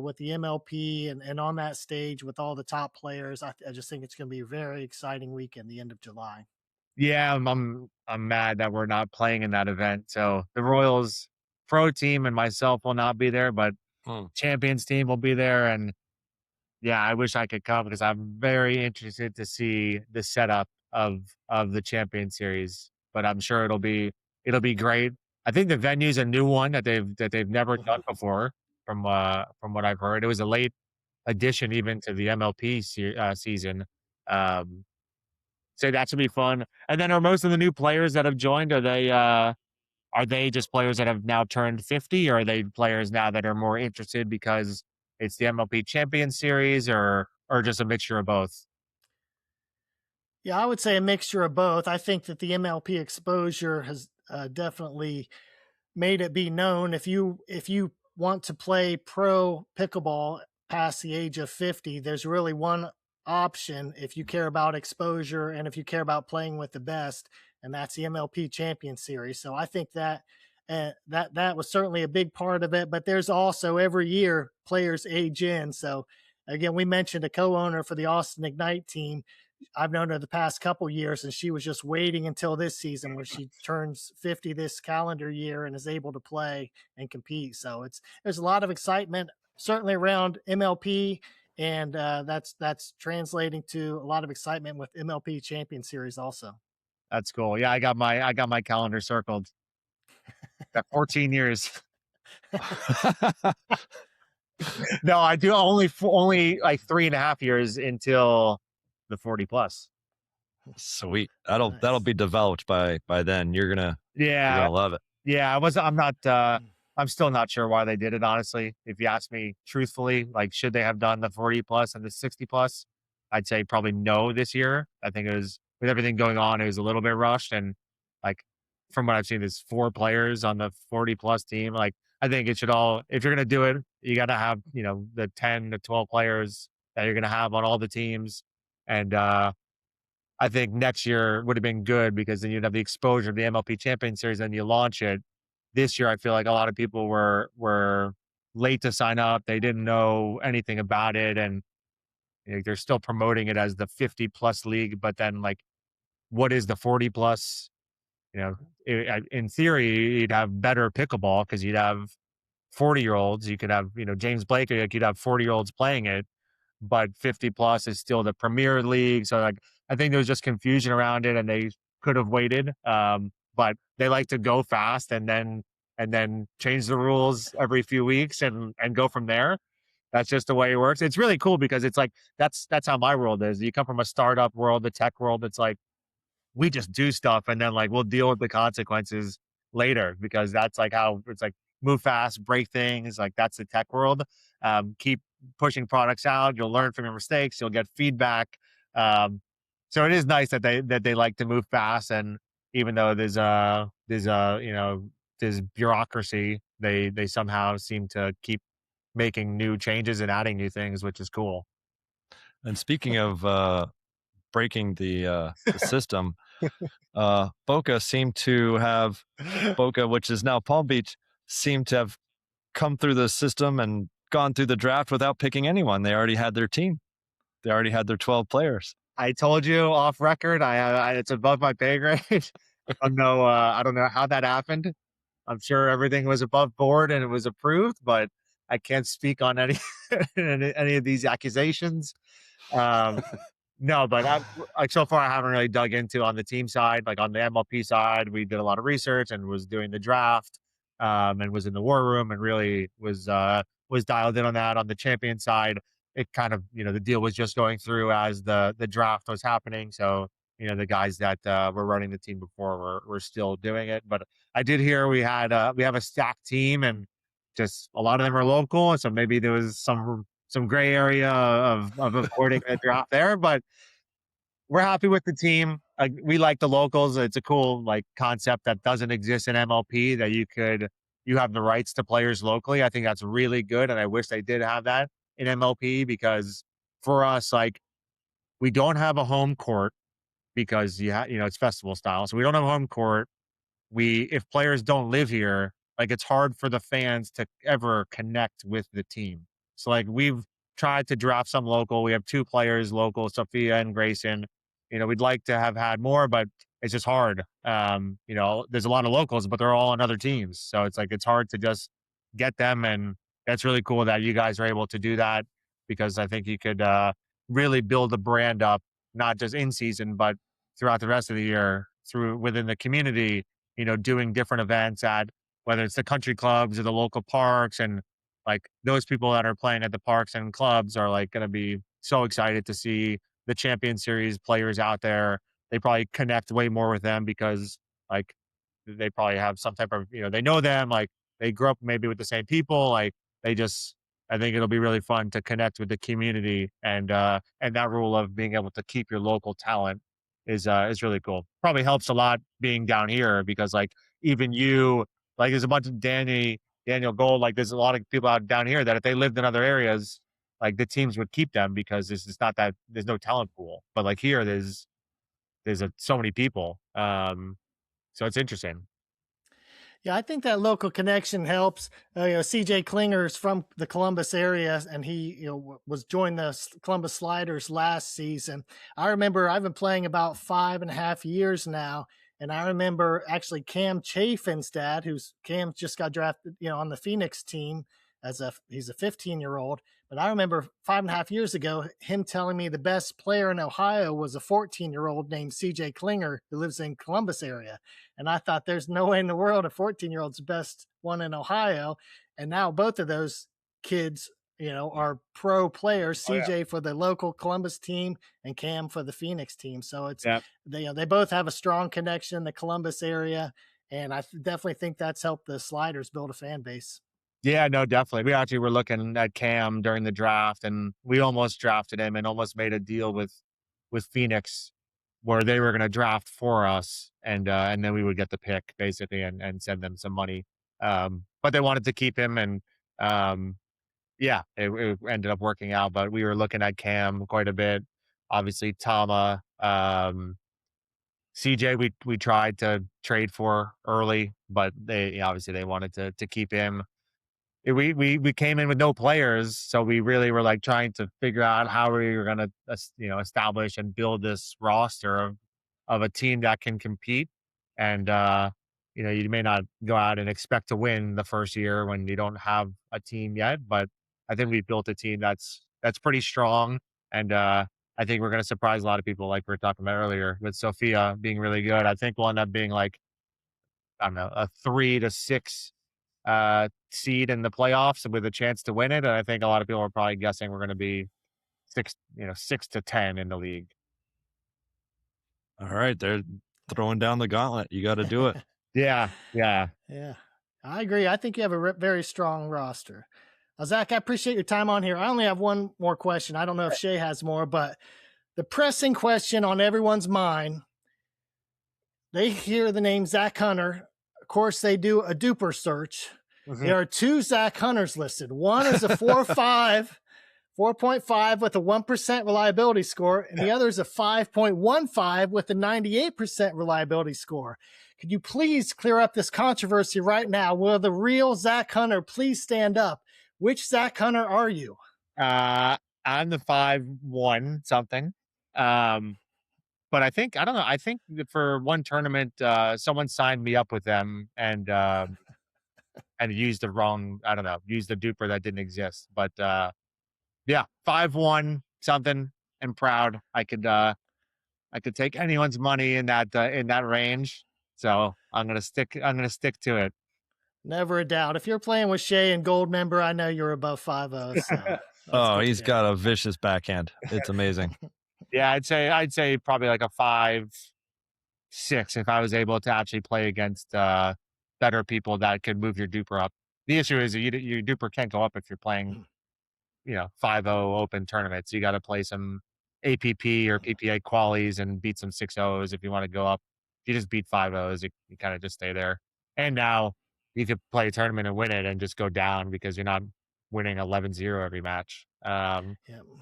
with the MLP and on that stage with all the top players. I just think it's going to be a very exciting weekend, the end of July. Yeah, I'm mad that we're not playing in that event. So the Royals pro team and myself will not be there, but Hmm. Champions team will be there. And yeah, I wish I could come because I'm very interested to see the setup of the Champion Series. But I'm sure it'll be great. I think the venue's a new one that they've never done before, from what I've heard. It was a late addition even to the MLP season. Um, so that should be fun. And then are most of the new players that have joined, are they just players that have now turned 50, or are they players now that are more interested because it's the MLP Champion Series, or just a mixture of both? Yeah, I would say a mixture of both. I think that the MLP exposure has definitely made it be known if you want to play pro pickleball past the age of 50, there's really one option if you care about exposure and if you care about playing with the best, and that's the MLP Champion Series. So I think that that was certainly a big part of it, but there's also every year players age in. So again, we mentioned a co-owner for the Austin Ignite team. I've known her the past couple years, and she was just waiting until this season where she turns 50 this calendar year and is able to play and compete. So there's a lot of excitement certainly around MLP, and that's translating to a lot of excitement with MLP Champion Series also. That's cool. Yeah, I got my calendar circled. Got 14 years. No, I do only like 3.5 years until the 40 plus. Sweet. That'll Nice. be developed by then. You're Yeah, gonna love it. yeah. I'm not. I'm still not sure why they did it. Honestly, if you ask me truthfully, like should they have done the 40 plus and the 60 plus? I'd say probably no this year. I think it was, with everything going on, it was a little bit rushed, and like from what I've seen, there's 4 players on the 40 plus team. Like I think it should all, if you're gonna do it, you got to have, the 10 to 12 players that you're going to have on all the teams. And I think next year would have been good because then you'd have the exposure of the MLP Champion Series and you launch it. This year, I feel like a lot of people were late to sign up. They didn't know anything about it, and they're still promoting it as the 50 plus league. But then, like, what is the 40 plus? You know, in theory, you'd have better pickleball because you'd have 40-year-olds. You could have, James Blake. Like, you'd have 40-year-olds playing it, but 50 plus is still the premier league. So like I think there was just confusion around it and they could have waited. But they like to go fast and then change the rules every few weeks and go from there. That's just the way it works. It's really cool because it's like that's how my world is. You come from a startup world, the tech world, it's like we just do stuff and then like we'll deal with the consequences later because that's like how it's like move fast, break things. Like that's the tech world. Keep pushing products out. You'll learn from your mistakes. You'll get feedback. So it is nice that they like to move fast. And even though there's bureaucracy, they somehow seem to keep making new changes and adding new things, which is cool. And speaking of breaking the system, Boca seemed to have Boca, which is now Palm Beach, seemed to have come through the system and gone through the draft without picking anyone. They already had their team. They already had their 12 players. I told you off record. It's above my pay grade. I don't know how that happened. I'm sure everything was above board and it was approved, but I can't speak on any any of these accusations. Um, no, but like so far, I haven't really dug into on the team side. Like on the MLP side, we did a lot of research and was doing the draft, and was in the war room and really was dialed in on that. On the champion side, it kind of the deal was just going through as the draft was happening. So the guys that were running the team before were still doing it. But I did hear we have a stacked team and just a lot of them are local, so maybe there was some gray area of avoiding a draft there, but we're happy with the team. We like the locals. It's a cool like concept that doesn't exist in MLP that you have the rights to players locally. I think that's really good, and I wish they did have that in MLP because for us, like we don't have a home court because it's festival style, so we don't have a home court. If players don't live here, like it's hard for the fans to ever connect with the team. So like we've tried to draft some local. We have two players local, Sophia and Grayson. We'd like to have had more, but it's just hard. There's a lot of locals, but they're all on other teams. So it's like it's hard to just get them. And that's really cool that you guys are able to do that because I think you could really build a brand up, not just in season, but throughout the rest of the year through within the community, doing different events at whether it's the country clubs or the local parks. And like those people that are playing at the parks and clubs are like going to be so excited to see the Champion Series players out there. They probably connect way more with them because like they probably have some type of, they know them, like they grew up maybe with the same people. Like they just, I think it'll be really fun to connect with the community and that rule of being able to keep your local talent is really cool. Probably helps a lot being down here because like even you, like there's a bunch of Daniel Gold, like there's a lot of people out down here that if they lived in other areas, like the teams would keep them because it's not that there's no talent pool. But like here, there's so many people. So it's interesting. Yeah, I think that local connection helps. CJ Klinger is from the Columbus area, and he, was joined the Columbus Sliders last season. I remember I've been playing about 5.5 years now, and I remember actually Cam Chafin's dad, Cam just got drafted, on the Phoenix team he's a 15-year-old. But I remember 5.5 years ago, him telling me the best player in Ohio was a 14-year-old named CJ Klinger who lives in Columbus area. And I thought there's no way in the world a 14-year-old's the best one in Ohio. And now both of those kids, are pro players, CJ for the local Columbus team and Cam for the Phoenix team. So it's, they both have a strong connection in the Columbus area. And I definitely think that's helped the Sliders build a fan base. Yeah, no, definitely. We actually were looking at Cam during the draft, and we almost drafted him and almost made a deal with Phoenix where they were going to draft for us, and then we would get the pick basically and send them some money. But they wanted to keep him, and Yeah, it ended up working out, but we were looking at Cam quite a bit. Obviously, Tama, CJ, we tried to trade for early, but they obviously they wanted to keep him. We came in with no players, so we really were like trying to figure out how we were gonna establish and build this roster of a team that can compete. And you may not go out and expect to win the first year when you don't have a team yet, but I think we built a team that's pretty strong. And I think we're gonna surprise a lot of people, like we were talking about earlier, with Sophia being really good. I think we'll end up being like, I don't know, a 3 to 6 seed in the playoffs with a chance to win it. And I think a lot of people are probably guessing we're going to be 6 to 10 in the league. All right, they're throwing down the gauntlet. You got to do it. Yeah, yeah. Yeah, I agree. I think you have a very strong roster. Zach, I appreciate your time on here. I only have one more question. I don't know if Shay has more, but the pressing question on everyone's mind, they hear the name Zach Hunter. Of course, they do a duper search. Mhm. There are 2 Zach Hunters listed. One is a 4.5 with a 1% reliability score, and the other is a 5.15 with a 98% reliability score. Could you please clear up this controversy right now? Will the real Zach Hunter please stand up? Which Zach Hunter are you? I'm the 5-1 something. But I don't know. I think that for one tournament, someone signed me up with them and used the wrong, I don't know, used the duper that didn't exist. But yeah, 5-1 something and proud. I could take anyone's money in that range. So I'm gonna stick to it. Never a doubt. If you're playing with Shay and Gold member, I know you're above 5-0. So let's Oh, get he's together. got a vicious backhand. It's amazing. Yeah, I'd say probably like a 5-6 if I was able to actually play against better people that could move your duper up. The issue is that your duper can't go up if you're playing 5-0 open tournaments. You got to play some APP or PPA qualies and beat some 6-0s if you want to go up. If you just beat 5-0s, you kind of just stay there. And now you could play a tournament and win it and just go down because you're not winning 11-0 every match. Yeah.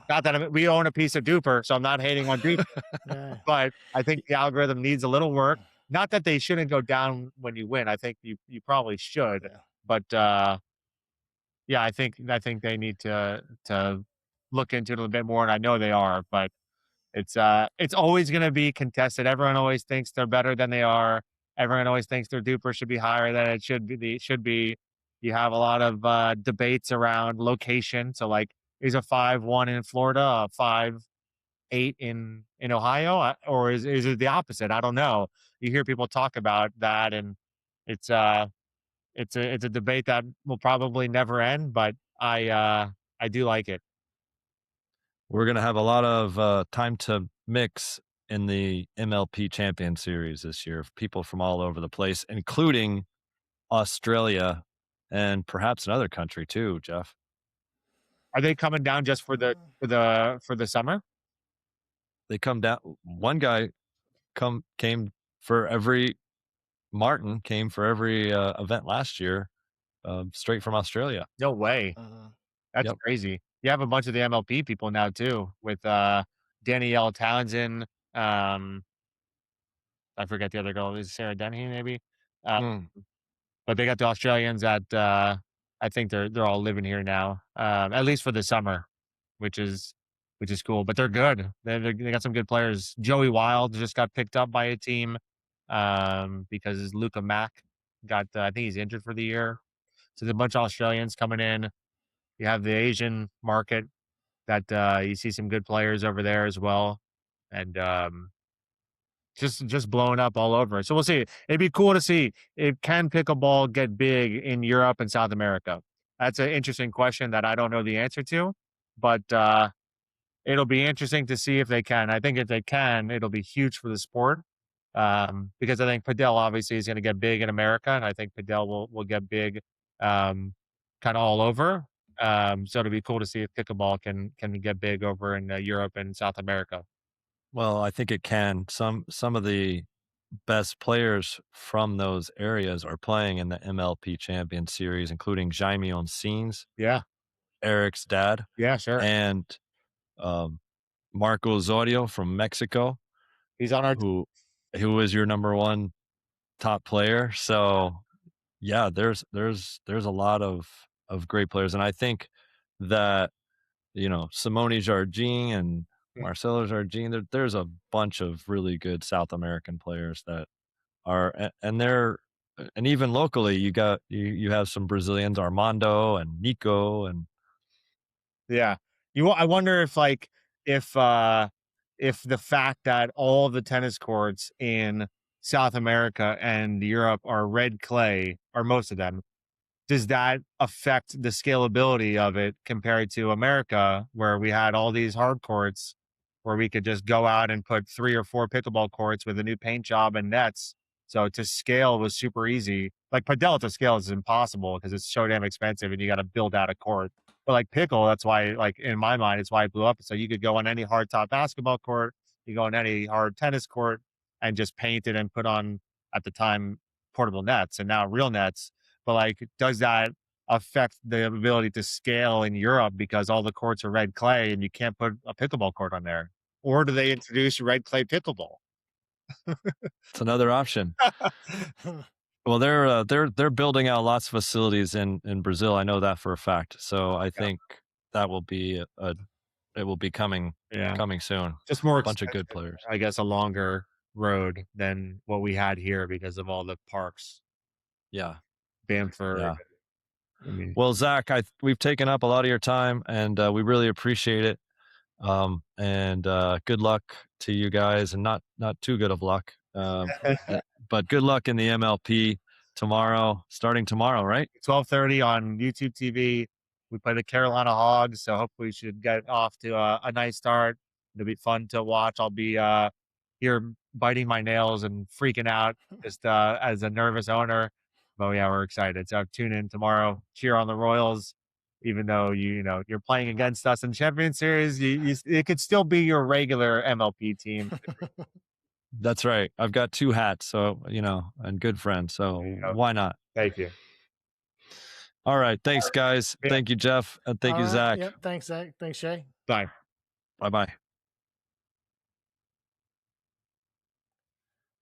Not that we own a piece of duper, so I'm not hating on duper, Yeah. but I think the algorithm needs a little work. Not that they shouldn't go down when you win. I think you probably should, Yeah. but yeah, I think they need to look into it a little bit more, and I know they are, but it's always gonna be contested. Everyone always thinks they're better than they are. Everyone always thinks their duper should be higher than it should be. You have a lot of debates around location. So like, is a 5-1 in Florida a 5-8 in Ohio, or is it the opposite? I don't know. You hear people talk about that, and it's it's a debate that will probably never end, but I do like it. We're going to have a lot of time to mix in the MLP Champion Series this year of people from all over the place, including Australia and perhaps another country too, Jeff. Are they coming down just for the summer? They come down. One guy came for every Martin came for every event last year, straight from Australia. No way. That's Yep. crazy. You have a bunch of the MLP people now too, with Danielle Townsend. I forget the other girl. Is it Sarah Dennehy maybe? Uh, Mm. but they got the Australians that I think they're all living here now, at least for the summer, which is cool. But they're good. They got some good players. Joey Wild just got picked up by a team because Luca Mack got I think he's injured for the year. So there's a bunch of Australians coming in. You have the Asian market that you see some good players over there as well, and just blowing up all over. So we'll see. It'd be cool to see if can pickleball get big in Europe and South America. That's an interesting question that I don't know the answer to, but it'll be interesting to see if they can. I think if they can, it'll be huge for the sport. Because I think Padel obviously is going to get big in America, and I think Padel will get big kind of all over. So it'll be cool to see if pickleball can get big over in Europe and South America. Well, I think it can. Some of the best players from those areas are playing in the MLP Champion Series, including Jaime Onsines Yeah, Eric's dad, Yeah, sure. and um, Marco Osorio from Mexico, He's on our who is your number one top player. So yeah, there's a lot of great players, and I think that Simone Jardim and Marcelo Jardim, there's a bunch of really good South American players that are, and they're, and even locally, you have some Brazilians, Armando and Nico, and Yeah. I wonder if like if uh if the fact that all the tennis courts in South America and Europe are red clay, or most of them, does that affect the scalability of it compared to America, where we had all these hard courts where we could just go out and put 3 or 4 pickleball courts with a new paint job and nets. So to scale was super easy. Like padel to scale is impossible because it's so damn expensive and you got to build out a court. But like pickle, that's why, like in my mind, it's why it blew up. So you could go on any hard top basketball court, you go on any hard tennis court and just paint it and put on, at the time, portable nets and now real nets. But like, does that affect the ability to scale in Europe because all the courts are red clay and you can't put a pickleball court on there? Or do they introduce red clay pickleball? it's another option. Well, they're building out lots of facilities in Brazil. I know that for a fact. So I think that will be it will be coming Yeah, soon. just more A bunch of good expensive, players. I guess, a longer road than what we had here because of all the parks, Yeah. Bamford. Yeah. I mean, Well, Zach, we've taken up a lot of your time, and we really appreciate it. And good luck to you guys, and not too good of luck, but good luck in the MLP tomorrow, starting tomorrow, right? 12:30 on YouTube TV. We play the Carolina Hogs, so hopefully we should get off to a nice start. It'll be fun to watch. I'll be here biting my nails and freaking out just as a nervous owner. But yeah, we're excited. So tune in tomorrow. Cheer on the Royals, even though you're playing against us in Champions Series. It could still be your regular MLP team. That's right. I've got 2 hats, so and good friends. So why not? Thank you. All right. Thanks, guys. Yeah. Thank you, Jeff, and thank All you, right. Zach. Yep. Thanks, Zach. Thanks, Shay. Bye. Bye bye.